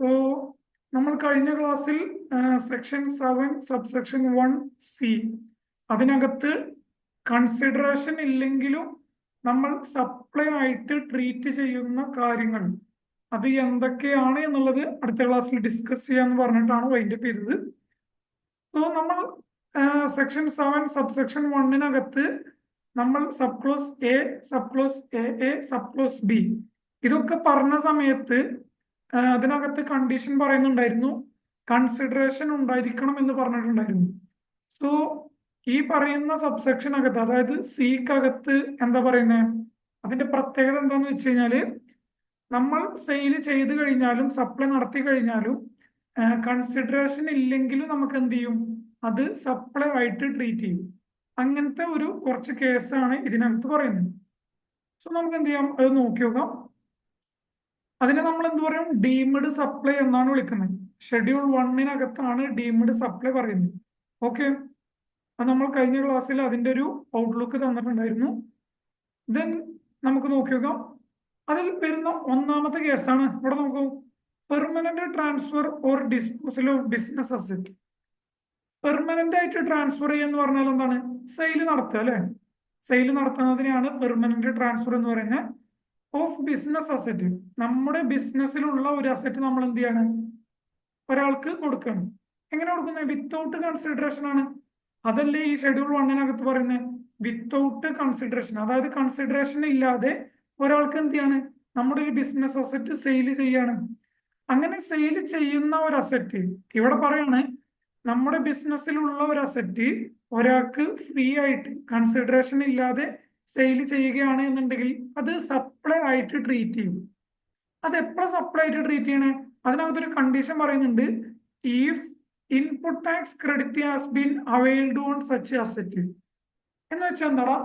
So നമ്മൾ കഴിഞ്ഞ ക്ലാസ്സിൽ സെക്ഷൻ 7 സബ്സെക്ഷൻ 1C അതിനകത്ത് കൺസിഡറേഷൻ ഇല്ലെങ്കിലും നമ്മൾ സപ്ലൈ ആയിട്ട് ട്രീറ്റ് ചെയ്യുന്ന കാര്യങ്ങൾ അത് എന്തൊക്കെയാണ് എന്നുള്ളത് അടുത്ത ക്ലാസ്സിൽ ഡിസ്കസ് ചെയ്യാന്ന് പറഞ്ഞിട്ടാണ് വൈൻഡപ്പ് ചെയ്തത്. സോ നമ്മൾ സെക്ഷൻ 7 സബ്സെക്ഷൻ 1 നമ്മൾ sub close A, sub close A, sub close B ഇതൊക്കെ പറഞ്ഞ സമയത്ത് അതിനകത്ത് കണ്ടീഷൻ പറയുന്നുണ്ടായിരുന്നു, കൺസിഡറേഷൻ ഉണ്ടായിരിക്കണം എന്ന് പറഞ്ഞിട്ടുണ്ടായിരുന്നു. സോ ഈ പറയുന്ന സബ്സെക്ഷനകത്ത്, അതായത് സിക്കകത്ത് എന്താ പറയുന്നത്, അതിന്റെ പ്രത്യേകത എന്താന്ന് വെച്ച് കഴിഞ്ഞാല് നമ്മൾ സെയിൽ ചെയ്ത് കഴിഞ്ഞാലും സപ്ലൈ നടത്തി കഴിഞ്ഞാലും കൺസിഡറേഷൻ ഇല്ലെങ്കിലും നമുക്ക് എന്ത് ചെയ്യും, അത് സപ്ലൈ ആയിട്ട് ട്രീറ്റ് ചെയ്യും. അങ്ങനത്തെ ഒരു കുറച്ച് കേസാണ് ഇതിനകത്ത് പറയുന്നത്. സോ നമുക്ക് എന്ത് ചെയ്യാം, അത് നോക്കി നോക്കാം. അതിനെ നമ്മൾ എന്ത് പറയും, ഡീംഡ് സപ്ലൈ എന്നാണ് വിളിക്കുന്നത്. ഷെഡ്യൂൾ 1 ഡീംഡ് സപ്ലൈ പറയുന്നത്. ഓക്കെ, അത് നമ്മൾ കഴിഞ്ഞ ക്ലാസ്സിൽ അതിന്റെ ഒരു ഔട്ട്ലുക്ക് തന്നിട്ടുണ്ടായിരുന്നു. ദെൻ നമുക്ക് നോക്കി നോക്കാം. അതിൽ വരുന്ന ഒന്നാമത്തെ കേസാണ് ഇവിടെ നോക്കൂ, permanent transfer or disposal of business asset. Permanent ആയിട്ട് ട്രാൻസ്ഫർ ചെയ്യാന്ന് പറഞ്ഞാൽ എന്താണ്, സെയിൽ നടത്തുക അല്ലെ. സെയിൽ നടത്തുന്നതിനെയാണ് പെർമനന്റ് ട്രാൻസ്ഫർ എന്ന് പറയുന്നത്. ഓഫ് ബിസിനസ് അസറ്റ്, നമ്മുടെ ബിസിനസ്സിലുള്ള ഒരു അസറ്റ് നമ്മൾ എന്ത് ചെയ്യാണ്, ഒരാൾക്ക് കൊടുക്കണം. എങ്ങനെ കൊടുക്കുന്നത്, വിത്തൗട്ട് കൺസിഡറേഷൻ ആണ്. അതല്ലേ ഈ ഷെഡ്യൂൾ 1 പറയുന്നത്, വിത്തൗട്ട് കൺസിഡറേഷൻ. അതായത് കൺസിഡറേഷൻ ഇല്ലാതെ ഒരാൾക്ക് എന്ത് ചെയ്യാണ്, നമ്മുടെ ഒരു ബിസിനസ് അസറ്റ് സെയിൽ ചെയ്യാണ്. അങ്ങനെ സെയിൽ ചെയ്യുന്ന ഒരു അസറ്റ് ഇവിടെ പറയാണ്, നമ്മുടെ ബിസിനസ്സിലുള്ള ഒരു അസറ്റ് ഒരാൾക്ക് ഫ്രീ ആയിട്ട് കൺസിഡറേഷൻ ഇല്ലാതെ സെയിൽ ചെയ്യുകയാണ് എന്നുണ്ടെങ്കിൽ അത് സപ്ലൈ ആയിട്ട് ട്രീറ്റ് ചെയ്യും. അത് എപ്പോഴും സപ്ലൈ ആയിട്ട് ട്രീറ്റ് ചെയ്യണേ, അതിനകത്തൊരു കണ്ടീഷൻ പറയുന്നുണ്ട്, if input tax credit has been availed on such asset. എന്ന് വെച്ചാൽ എന്താടാ,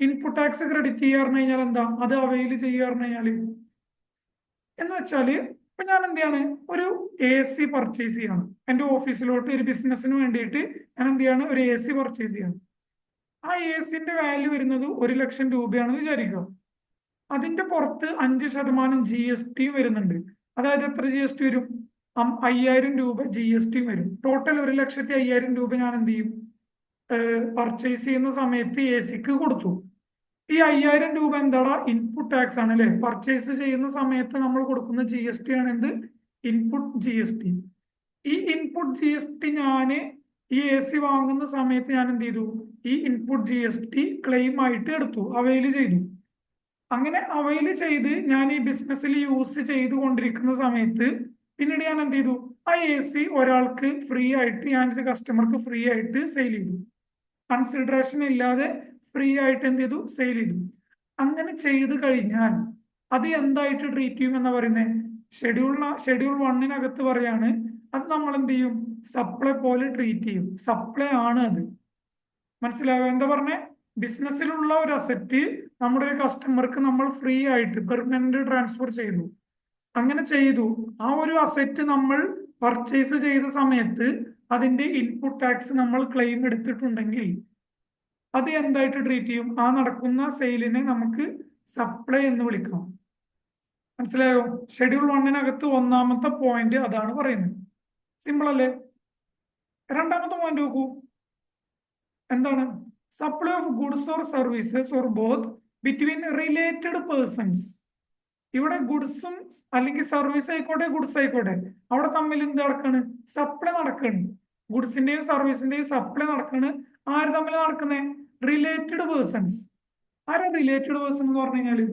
ഇൻപുട്ട് ടാക്സ് ക്രെഡിറ്റ് ചെയ്യാറ് കഴിഞ്ഞാൽ എന്താ, അത് അവൈൽ ചെയ്യാറ് കഴിഞ്ഞാല് എന്ന് വെച്ചാല് ഇപ്പൊ ഞാൻ എന്ത് ചെയ്യാണ്, ഒരു AC പർച്ചേസ് ചെയ്യണം എന്റെ ഓഫീസിലോട്ട്, ഒരു ബിസിനസ്സിന് വേണ്ടിയിട്ട് ഞാൻ എന്ത് ചെയ്യാണ്, ഒരു AC പർച്ചേസ് ചെയ്യണം. ആ ACന്റെ വാല്യൂ വരുന്നത് 1,00,000 രൂപയാണെന്ന് വിചാരിക്കുക. അതിന്റെ പുറത്ത് 5% GST വരുന്നുണ്ട്. അതായത് എത്ര GST വരും, 5,000 രൂപ GST വരും. ടോട്ടൽ 1,05,000 രൂപ ഞാൻ എന്ത് ചെയ്യും, പർച്ചേസ് ചെയ്യുന്ന സമയത്ത് ACക്ക് കൊടുത്തു. ഈ 5,000 രൂപ എന്താടാ, ഇൻപുട്ട് ടാക്സ് ആണ് അല്ലെ. പർച്ചേസ് ചെയ്യുന്ന സമയത്ത് നമ്മൾ കൊടുക്കുന്ന GST ആണ് എന്ത്, ഇൻപുട്ട് GST. ഈ ഇൻപുട്ട് GST ഞാന് ഈ AC വാങ്ങുന്ന സമയത്ത് ഞാൻ എന്ത് ചെയ്തു, ഈ ഇൻപുട്ട് GST ക്ലെയിം ആയിട്ട് എടുത്തു, അവൈൽ ചെയ്തു. അങ്ങനെ അവൈൽ ചെയ്ത് ഞാൻ ഈ ബിസിനസ്സിൽ യൂസ് ചെയ്തുകൊണ്ടിരിക്കുന്ന സമയത്ത് പിന്നീട് ഞാൻ എന്ത് ചെയ്തു, ആ AC ഒരാൾക്ക് ഫ്രീ ആയിട്ട്, ഞാനൊരു കസ്റ്റമർക്ക് ഫ്രീ ആയിട്ട് സെയിൽ ചെയ്തു. കൺസിഡറേഷൻ ഇല്ലാതെ ഫ്രീ ആയിട്ട് എന്ത് ചെയ്തു, സെയിൽ ചെയ്തു. അങ്ങനെ ചെയ്ത് കഴിഞ്ഞാൽ അത് എന്തായിട്ട് ട്രീറ്റ് ചെയ്യും എന്നാ പറയുന്നത്, ഷെഡ്യൂൾ 1 പറയാണ്, അത് നമ്മൾ എന്ത് ചെയ്യും, സപ്ലൈ പോലെ ട്രീറ്റ് ചെയ്യും. സപ്ലൈ ആണ് അത്. മനസ്സിലായോ എന്താ പറഞ്ഞേ, ബിസിനസ്സിലുള്ള ഒരു അസറ്റ് നമ്മുടെ ഒരു കസ്റ്റമർക്ക് നമ്മൾ ഫ്രീ ആയിട്ട് പെർമനന്റ് ട്രാൻസ്ഫർ ചെയ്തു. അങ്ങനെ ചെയ്തു, ആ ഒരു അസറ്റ് നമ്മൾ പർച്ചേസ് ചെയ്ത സമയത്ത് അതിന്റെ ഇൻപുട്ട് ടാക്സ് നമ്മൾ ക്ലെയിം എടുത്തിട്ടുണ്ടെങ്കിൽ അത് എന്തായിട്ട് ട്രീറ്റ് ചെയ്യും, ആ നടക്കുന്ന സെയിലിനെ നമുക്ക് സപ്ലൈ എന്ന് വിളിക്കാം. മനസ്സിലായോ, ഷെഡ്യൂൾ 1 ഒന്നാമത്തെ പോയിന്റ് അതാണ് പറയുന്നത്. സിമ്പിൾ അല്ലേ. രണ്ടാമത്തെ പോയിന്റ് നോക്കൂ, എന്താണ്, supply of goods or services or both between related persons. ഇവിടെ ഗുഡ്സും അല്ലെങ്കിൽ സർവീസ് ആയിക്കോട്ടെ ഗുഡ്സ് ആയിക്കോട്ടെ, അവിടെ തമ്മിൽ എന്ത് നടക്കാണ്, സപ്ലൈ നടക്കാണ്. ഗുഡ്സിന്റെയും സർവീസിന്റെയും സപ്ലൈ നടക്കാണ്. ആര് തമ്മിൽ നടക്കുന്നേ, റിലേറ്റഡ് പേഴ്സൺസ്. ആരാ റിലേറ്റഡ് പേഴ്സൺ എന്ന് പറഞ്ഞു കഴിഞ്ഞാല്,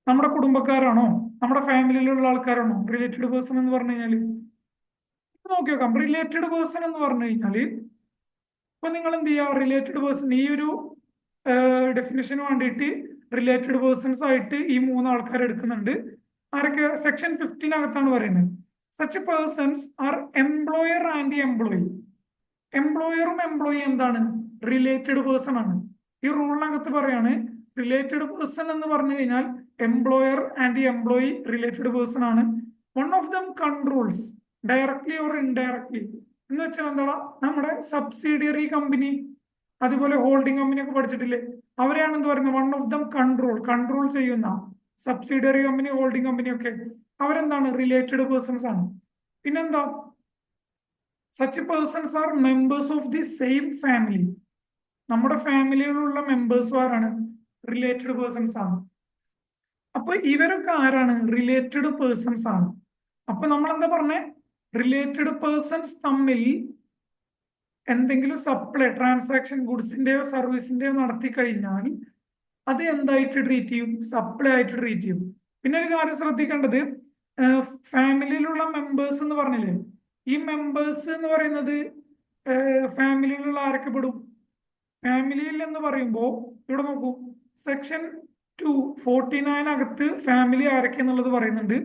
നമ്മുടെ കുടുംബക്കാരാണോ, നമ്മുടെ ഫാമിലിയിലുള്ള ആൾക്കാരാണോ റിലേറ്റഡ് പേഴ്സൺ എന്ന് പറഞ്ഞു കഴിഞ്ഞാല്. നോക്കി നോക്കാം, റിലേറ്റഡ് പേഴ്സൺ എന്ന് പറഞ്ഞു കഴിഞ്ഞാല് ഇപ്പൊ നിങ്ങൾ എന്ത് ചെയ്യുക, റിലേറ്റഡ് പേഴ്സൺ ഈ ഒരു ഡെഫിനിഷന് വേണ്ടിയിട്ട് റിലേറ്റഡ് പേഴ്സൺസ് ആയിട്ട് ഈ 3 ആൾക്കാർ എടുക്കുന്നുണ്ട്. ആരൊക്കെ, സെക്ഷൻ 15 പറയുന്നത്, such persons are employer and employee. എംപ്ലോയറും എംപ്ലോയി എന്താണ്, റിലേറ്റഡ് പേഴ്സൺ ആണ്. ഈ റൂളിനകത്ത് പറയാണ്, റിലേറ്റഡ് പേഴ്സൺ എന്ന് പറഞ്ഞു കഴിഞ്ഞാൽ employer and employee related person ആണ്. One of them controls directly or indirectly. എന്ന് വെച്ചാൽ എന്താ, നമ്മുടെ സബ്സിഡിയറി കമ്പനി അതുപോലെ ഹോൾഡിംഗ് കമ്പനി ഒക്കെ പഠിച്ചിട്ടില്ലേ, അവരെയാണ് എന്ത് പറയുന്നത്, വൺ ഓഫ് ദം കൺട്രോൾ ചെയ്യുന്ന സബ്സിഡിയറി കമ്പനി ഹോൾഡിംഗ് കമ്പനി ഒക്കെ അവരെന്താണ്, റിലേറ്റഡ് പേഴ്സൺസ് ആണ്. പിന്നെന്താ, such persons are members of the same family. നമ്മുടെ ഫാമിലിയിലുള്ള മെമ്പേഴ്സ് ആരാണ്? റിലേറ്റഡ് പേഴ്സൺസ് ആണ്. അപ്പൊ ഇവരൊക്കെ ആരാണ്? റിലേറ്റഡ് പേഴ്സൺസ് ആണ്. അപ്പൊ നമ്മൾ എന്താ പറഞ്ഞേ? റിലേറ്റഡ് പേഴ്സൺസ് തമ്മിൽ എന്തെങ്കിലും സപ്ലൈ ട്രാൻസാക്ഷൻ ഗുഡ്സിന്റെയോ സർവീസിന്റെയോ നടത്തി കഴിഞ്ഞാൽ അത് എന്തായിട്ട് ട്രീറ്റ് ചെയ്യും? സപ്ലൈ ആയിട്ട് ട്രീറ്റ് ചെയ്യും. പിന്നെ ഒരു കാര്യം ശ്രദ്ധിക്കേണ്ടത്, ഫാമിലിയിലുള്ള മെമ്പേഴ്സ് എന്ന് പറഞ്ഞില്ലേ, ഈ മെമ്പേഴ്സ് എന്ന് പറയുന്നത് ഫാമിലിയിലുള്ള ആരൊക്കെ പെടും? ഫാമിലിയിൽ എന്ന് പറയുമ്പോൾ ഇവിടെ നോക്കൂ, സെക്ഷൻ 249 അകത്ത് ഫാമിലി ആരൊക്കെ എന്നുള്ളത് പറയുന്നുണ്ട്.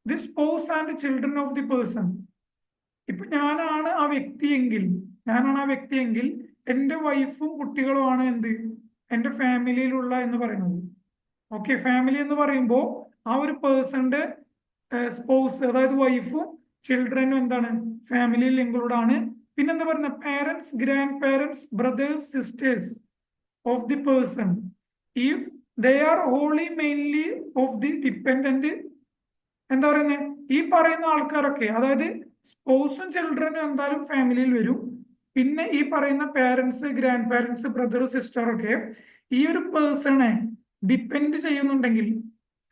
The spouse and children of the person. ഇപ്പൊ ഞാനാണ് ആ വ്യക്തിയെങ്കിൽ എൻ്റെ വൈഫും കുട്ടികളുമാണ് എന്ത്? എൻ്റെ ഫാമിലിയിലുള്ള എന്ന് പറയുന്നത്. ഓക്കെ, ഫാമിലി എന്ന് പറയുമ്പോൾ ആ ഒരു പേഴ്സന്റെ സ്പൗസ്, അതായത് വൈഫും ചിൽഡ്രനും എന്താണ്? ഫാമിലിയിൽ ഇൻക്ലൂഡ് ആണ്. പിന്നെന്താ പറയുന്നത്? Parents, grand parents, brothers, sisters of the person if they are wholly mainly of the dependent. എന്താ പറയുന്നത്? ഈ പറയുന്ന ആൾക്കാരൊക്കെ, അതായത് സ്പൗസും ചിൽഡ്രനും എന്തായാലും ഫാമിലിയിൽ വരും. പിന്നെ ഈ പറയുന്ന parents, grand parents, brother, sister ഒക്കെ ഈ ഒരു പേഴ്സണെ ഡിപ്പെൻഡ് ചെയ്യുന്നുണ്ടെങ്കിൽ,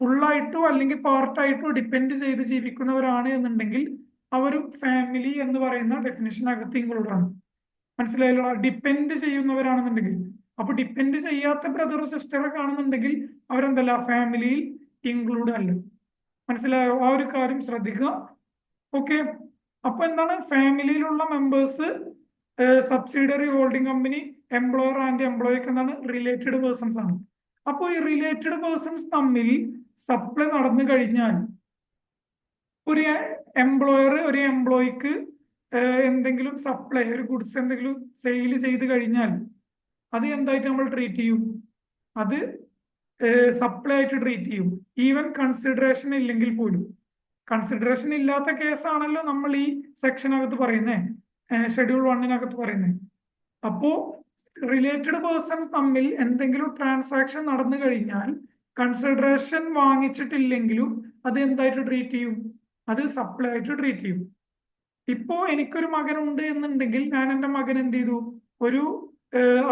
ഫുള്ളായിട്ടോ അല്ലെങ്കിൽ പാർട്ടായിട്ടോ ഡിപ്പെൻഡ് ചെയ്ത് ജീവിക്കുന്നവരാണ് എന്നുണ്ടെങ്കിൽ അവർ ഫാമിലി എന്ന് പറയുന്ന ഡെഫിനിഷനകത്ത് ഇൻക്ലൂഡ് ആണ്. മനസ്സിലായല്ലോ? ഡിപ്പെൻഡ് ചെയ്യുന്നവരാണെന്നുണ്ടെങ്കിൽ. അപ്പൊ ഡിപ്പെൻഡ് ചെയ്യാത്ത ബ്രദറോ സിസ്റ്ററോ കാണുന്നുണ്ടെങ്കിൽ അവരെന്തല്ല? ഫാമിലിയിൽ ഇൻക്ലൂഡ് അല്ല. മനസ്സിലായോ? ആ ഒരു കാര്യം ശ്രദ്ധിക്കുക. ഓക്കെ, അപ്പൊ എന്താണ്? ഫാമിലിയിലുള്ള members, subsidiary holding company, employer and എംപ്ലോയിക്ക് എന്താണ്? റിലേറ്റഡ് പേഴ്സൺസ് ആണ്. അപ്പോൾ ഈ റിലേറ്റഡ് പേഴ്സൺസ് തമ്മിൽ സപ്ലൈ നടന്നു കഴിഞ്ഞാൽ ഒരു എംപ്ലോയർ ഒരു എംപ്ലോയിക്ക് എന്തെങ്കിലും സപ്ലൈ, ഒരു ഗുഡ്സ് എന്തെങ്കിലും സെയിൽ ചെയ്ത് കഴിഞ്ഞാൽ അത് എന്തായിട്ട് നമ്മൾ ട്രീറ്റ് ചെയ്യും? അത് സപ്ലൈ ആയിട്ട് ട്രീറ്റ് ചെയ്യും. ഈവൻ കൺസിഡറേഷൻ ഇല്ലെങ്കിൽ പോലും. കൺസിഡറേഷൻ ഇല്ലാത്ത കേസാണല്ലോ നമ്മൾ ഈ സെക്ഷനകത്ത് പറയുന്നേ, ഷെഡ്യൂൾ 1 പറയുന്നേ. അപ്പോ റിലേറ്റഡ് പേഴ്സൺസ് തമ്മിൽ എന്തെങ്കിലും ട്രാൻസാക്ഷൻ നടന്നു കഴിഞ്ഞാൽ കൺസിഡറേഷൻ വാങ്ങിച്ചിട്ടില്ലെങ്കിലും അത് എന്തായിട്ട് ട്രീറ്റ് ചെയ്യും? അത് സപ്ലൈ ആയിട്ട് ട്രീറ്റ് ചെയ്യും. ഇപ്പോ എനിക്കൊരു മകനുണ്ട് എന്നുണ്ടെങ്കിൽ ഞാൻ എൻ്റെ മകൻ എന്ത് ചെയ്തു? ഒരു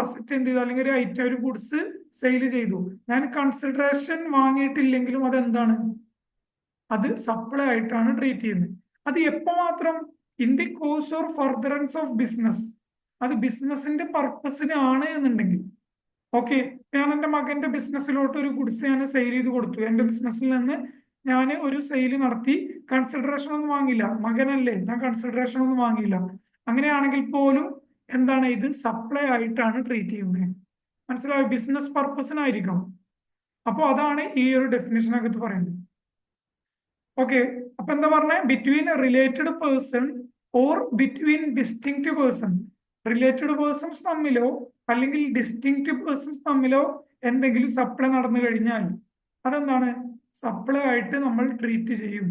അസറ്റ് എന്ത് ചെയ്തു? അല്ലെങ്കിൽ ഒരു ഐറ്റം, ഒരു ഗുഡ്സ് സെയിൽ ചെയ്തു. ഞാൻ കൺസിഡറേഷൻ വാങ്ങിയിട്ടില്ലെങ്കിലും അതെന്താണ്? അത് സപ്ലൈ ആയിട്ടാണ് ട്രീറ്റ് ചെയ്യുന്നത്. അത് എപ്പോ മാത്രം? In the course or furtherance of business. അത് ബിസിനസിന്റെ പർപ്പസിന് ആണ് എന്നുണ്ടെങ്കിൽ. ഓക്കെ, ഞാൻ എൻ്റെ മകന്റെ ബിസിനസ്സിലോട്ട് ഒരു ഗുഡ്സ് ഞാൻ സെയിൽ ചെയ്ത് കൊടുത്തു. എൻ്റെ ബിസിനസ്സിൽ നിന്ന് ഞാൻ ഒരു സെയിൽ നടത്തി, കൺസിഡറേഷൻ ഒന്നും വാങ്ങിയില്ല. മകനല്ലേ, ഞാൻ കൺസിഡറേഷൻ ഒന്നും വാങ്ങിയില്ല. അങ്ങനെയാണെങ്കിൽ പോലും എന്താണ്? ഇത് സപ്ലൈ ആയിട്ടാണ് ട്രീറ്റ് ചെയ്യുന്നത്. മനസ്സിലായോ? ബിസിനസ് പർപ്പസിനായിരിക്കും. അപ്പോൾ അതാണ് ഈ ഒരു ഡെഫിനേഷനകത്ത് പറയുന്നത്. ഓക്കെ, അപ്പൊ എന്താ പറഞ്ഞ? Between related person or between distinct person. Related persons തമ്മിലോ അല്ലെങ്കിൽ ഡിസ്റ്റിങ്ക്റ്റ് പേഴ്സൺസ് തമ്മിലോ എന്തെങ്കിലും സപ്ലൈ നടന്നു കഴിഞ്ഞാൽ അതെന്താണ്? സപ്ലൈ ആയിട്ട് നമ്മൾ ട്രീറ്റ് ചെയ്യും.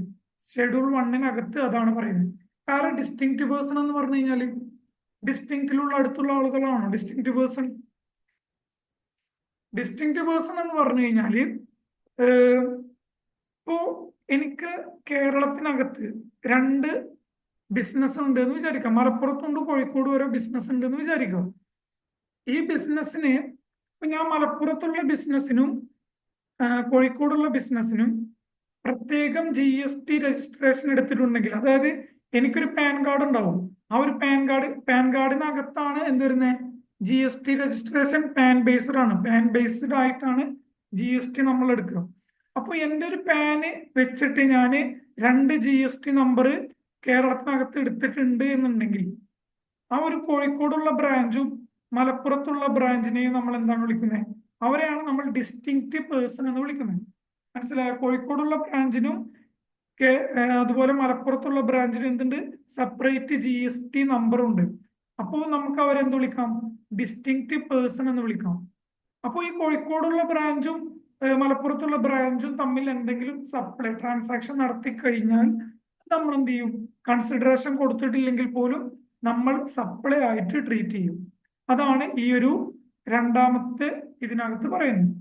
ഷെഡ്യൂൾ 1 അതാണ് പറയുന്നത്. കാരണം ഡിസ്റ്റിങ്ക്റ്റ് പേഴ്സൺ എന്ന് പറഞ്ഞു കഴിഞ്ഞാൽ ഡിസ്റ്റിങ്ക്റ്റിലുള്ള അടുത്തുള്ള ആളുകളാണോ ഡിസ്റ്റിങ്ക്റ്റ് പേഴ്സൺ? ഡിസ്റ്റിങ്ക്റ്റ് പേഴ്സൺ എന്ന് പറഞ്ഞു കഴിഞ്ഞാല് ഇപ്പോ എനിക്ക് കേരളത്തിനകത്ത് 2 ബിസിനസ് ഉണ്ട് എന്ന് വിചാരിക്കാം. മലപ്പുറത്തുണ്ട്, കോഴിക്കോട് ഓരോ ബിസിനസ് ഉണ്ട് എന്ന് വിചാരിക്കാം. ഈ ബിസിനസ്സിന് ഇപ്പൊ ഞാൻ മലപ്പുറത്തുള്ള ബിസിനസ്സിനും കോഴിക്കോടുള്ള ബിസിനസ്സിനും പ്രത്യേകം GST രജിസ്ട്രേഷൻ എടുത്തിട്ടുണ്ടെങ്കിൽ, അതായത് എനിക്കൊരു പാൻ കാർഡ് ഉണ്ടാവും. ആ ഒരു പാൻ കാർഡിനകത്താണ് എന്ത് വരുന്നത്? GST രജിസ്ട്രേഷൻ പാൻ ബേസ്ഡ് ആണ്. പാൻ ബേസ്ഡ് ആയിട്ടാണ് GST നമ്മൾ എടുക്കുക. അപ്പൊ എൻ്റെ ഒരു പാന് വെച്ചിട്ട് ഞാൻ 2 GST നമ്പർ കേരളത്തിനകത്ത് എടുത്തിട്ടുണ്ട് എന്നുണ്ടെങ്കിൽ ആ ഒരു കോഴിക്കോടുള്ള ബ്രാഞ്ചും മലപ്പുറത്തുള്ള ബ്രാഞ്ചിനെയും നമ്മൾ എന്താണ് വിളിക്കുന്നത്? അവരെയാണ് നമ്മൾ ഡിസ്റ്റിങ്ക്റ്റ് പേഴ്സൺ എന്ന് വിളിക്കുന്നത്. മനസ്സിലായോ? കോഴിക്കോടുള്ള ബ്രാഞ്ചിനും അതുപോലെ മലപ്പുറത്തുള്ള ബ്രാഞ്ചിനും എന്തുണ്ട്? Separate GST നമ്പറുണ്ട്. അപ്പോൾ നമുക്ക് അവരെന്ത് വിളിക്കാം? ഡിസ്റ്റിങ്ക്റ്റ് പേഴ്സൺ എന്ന് വിളിക്കാം. അപ്പോൾ ഈ കോഴിക്കോടുള്ള ബ്രാഞ്ചും മലപ്പുറത്തുള്ള ബ്രാഞ്ചും തമ്മിൽ എന്തെങ്കിലും സപ്ലൈ ട്രാൻസാക്ഷൻ നടത്തി കഴിഞ്ഞാൽ നമ്മൾ എന്ത് ചെയ്യും? കൺസിഡറേഷൻ കൊടുത്തിട്ടില്ലെങ്കിൽ പോലും നമ്മൾ സപ്ലൈ ആയിട്ട് ട്രീറ്റ് ചെയ്യും. അതാണ് ഈ ഒരു രണ്ടാമത്തെ ഇതിനകത്ത് പറയുന്നത്.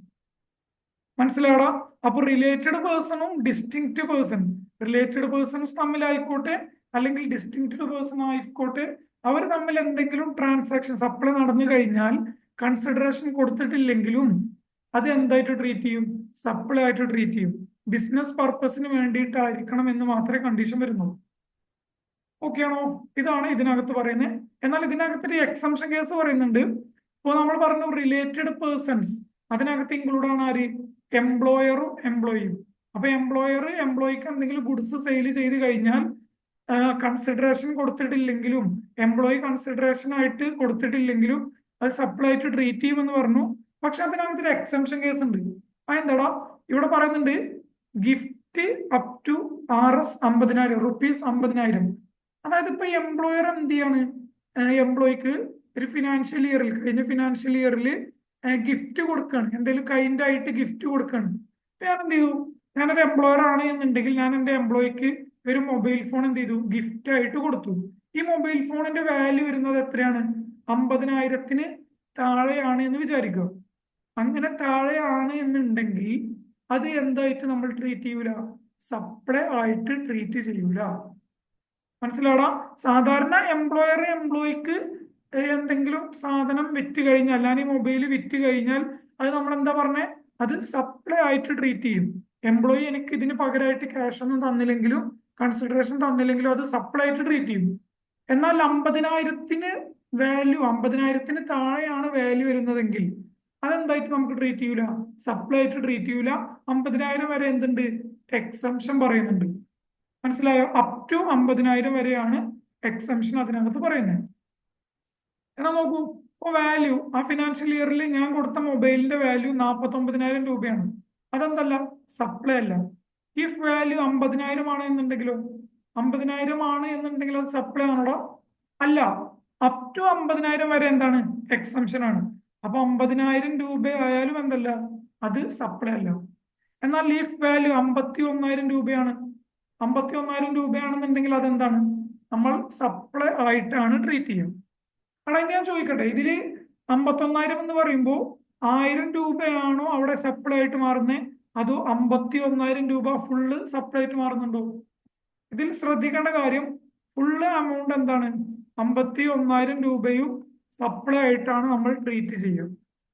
മനസ്സിലാടാ? അപ്പൊ റിലേറ്റഡ് പേഴ്സണും ഡിസ്റ്റിങ്ക്റ്റ് പേഴ്സൺ, റിലേറ്റഡ് പേഴ്സൺസ് തമ്മിലായിക്കോട്ടെ അല്ലെങ്കിൽ ഡിസ്റ്റിങ്ക്ട് പേഴ്സൺ ആയിക്കോട്ടെ, അവർ തമ്മിൽ എന്തെങ്കിലും ട്രാൻസാക്ഷൻ സപ്ലൈ നടന്നു കഴിഞ്ഞാൽ കൺസിഡറേഷൻ കൊടുത്തിട്ടില്ലെങ്കിലും അത് എന്തായിട്ട് ട്രീറ്റ് ചെയ്യും? സപ്ലൈ ആയിട്ട് ട്രീറ്റ് ചെയ്യും. ബിസിനസ് പർപ്പസിന് വേണ്ടിയിട്ടായിരിക്കണം എന്ന് മാത്രമേ കണ്ടീഷൻ വരുന്നുള്ളൂ. ഓക്കെ ആണോ? ഇതാണ് ഇതിനകത്ത് പറയുന്നത്. എന്നാൽ ഇതിനകത്തൊരു എക്സംഷൻ കേസ് പറയുന്നുണ്ട്. ഇപ്പോൾ നമ്മൾ പറഞ്ഞു റിലേറ്റഡ് പേഴ്സൺസ്, അതിനകത്ത് ഇൻക്ലൂഡ് ആണ് ആര്? എംപ്ലോയറും എംപ്ലോയിയും. അപ്പൊ എംപ്ലോയർ എംപ്ലോയിക്ക് എന്തെങ്കിലും ഗുഡ്സ് സെയിൽ ചെയ്ത് കഴിഞ്ഞാൽ കൺസിഡറേഷൻ കൊടുത്തിട്ടില്ലെങ്കിലും, എംപ്ലോയി കൺസിഡറേഷൻ ആയിട്ട് കൊടുത്തിട്ടില്ലെങ്കിലും അത് സപ്ലൈ ആയിട്ട് ട്രീറ്റ് ചെയ്യുമെന്ന് പറഞ്ഞു. പക്ഷെ അതിനകത്തൊരു എക്സംഷൻ കേസ് ഉണ്ട്. അതെന്താടാ? ഇവിടെ പറയുന്നുണ്ട് gift up to RS 50,000 rupees 50,000. അതായത് ഇപ്പൊ എംപ്ലോയർ എന്ത് ചെയ്യാണ്? എംപ്ലോയിക്ക് ഒരു ഫിനാൻഷ്യൽ ഇയറിൽ, കഴിഞ്ഞ ഫിനാൻഷ്യൽ ഇയറിൽ ഗിഫ്റ്റ് കൊടുക്കുകയാണ്, എന്തെങ്കിലും കൈൻഡ് ആയിട്ട് ഗിഫ്റ്റ് കൊടുക്കുകയാണ്. ഞാൻ എന്ത് ചെയ്തു? ഞാനൊരു എംപ്ലോയർ ആണ് എന്നുണ്ടെങ്കിൽ ഞാൻ എൻ്റെ എംപ്ലോയിക്ക് ഒരു മൊബൈൽ ഫോൺ എന്ത് ചെയ്തു? ഗിഫ്റ്റ് ആയിട്ട് കൊടുത്തു. ഈ മൊബൈൽ ഫോണിന്റെ വാല്യൂ വരുന്നത് എത്രയാണ്? 50,000-ന് താഴെയാണ് എന്ന് വിചാരിക്കുക. അങ്ങനെ താഴെയാണ് എന്നുണ്ടെങ്കിൽ അത് എന്തായിട്ട് നമ്മൾ ട്രീറ്റ് ചെയ്യൂല? സപ്ലൈ ആയിട്ട് ട്രീറ്റ് ചെയ്യൂല. മനസ്സിലാടാ? സാധാരണ എംപ്ലോയർ എംപ്ലോയിക്ക് എന്തെങ്കിലും സാധനം വിറ്റ് കഴിഞ്ഞാൽ, അല്ലെങ്കിൽ മൊബൈൽ വിറ്റ് കഴിഞ്ഞാൽ അത് നമ്മൾ എന്താ പറഞ്ഞേ? അത് സപ്ലൈ ആയിട്ട് ട്രീറ്റ് ചെയ്യും. എംപ്ലോയി എനിക്ക് ഇതിന് പകരമായിട്ട് ക്യാഷ് ഒന്നും തന്നില്ലെങ്കിലും, കൺസിഡറേഷൻ തന്നില്ലെങ്കിലും അത് സപ്ലൈ ആയിട്ട് ട്രീറ്റ് ചെയ്യും. എന്നാൽ 50,000-ന് വാല്യൂ, 50,000-ന് താഴെയാണ് വാല്യൂ വരുന്നതെങ്കിൽ അതെന്തായിട്ട് നമുക്ക് ട്രീറ്റ് ചെയ്യൂല? സപ്ലൈ ആയിട്ട് ട്രീറ്റ് ചെയ്യൂല. 50,000 വരെ എന്തുണ്ട്? എക്സംഷൻ പറയുന്നുണ്ട്. മനസ്സിലായോ? അപ് ടു 50,000 വരെയാണ് എക്സംഷൻ അതിനകത്ത് പറയുന്നത്. എന്നാ നോക്കൂ, ഇപ്പൊ വാല്യൂ ആ ഫിനാൻഷ്യൽ ഇയറിൽ ഞാൻ കൊടുത്ത മൊബൈലിന്റെ വാല്യൂ 49,000 രൂപയാണ്. അതെന്തല്ല? സപ്ലൈ അല്ല. ഇഫ് വാല്യൂ 50,000 ആണ് എന്നുണ്ടെങ്കിലോ? 50,000 ആണ് എന്നുണ്ടെങ്കിൽ അത് സപ്ലൈ ആണോടോ? അല്ല. അപ് ടു 50,000 വരെ എന്താണ്? എക്സംഷൻ ആണ്. അപ്പൊ 50,000 രൂപ ആയാലും എന്തല്ല? അത് സപ്ലൈ അല്ല. എന്നാൽ ലീഫ് വാല്യൂ 51,000 രൂപയാണ്. 51,000 രൂപയാണെന്നുണ്ടെങ്കിൽ അതെന്താണ്? നമ്മൾ സപ്ലൈ ആയിട്ടാണ് ട്രീറ്റ് ചെയ്യുക. അവിടെ ഞാൻ ചോദിക്കട്ടെ, ഇതില് 51,000 എന്ന് പറയുമ്പോൾ 1000 രൂപയാണോ അവിടെ സപ്ലൈ ആയിട്ട് മാറുന്നത്? അതോ 51,000 രൂപ ഫുള്ള് സപ്ലൈ ആയിട്ട് മാറുന്നുണ്ടോ? ഇതിൽ ശ്രദ്ധിക്കേണ്ട കാര്യം, ഫുള്ള് എമൗണ്ട് എന്താണ്? 51,000 രൂപയും സപ്ലൈ ആയിട്ടാണ് നമ്മൾ ട്രീറ്റ് ചെയ്യുക.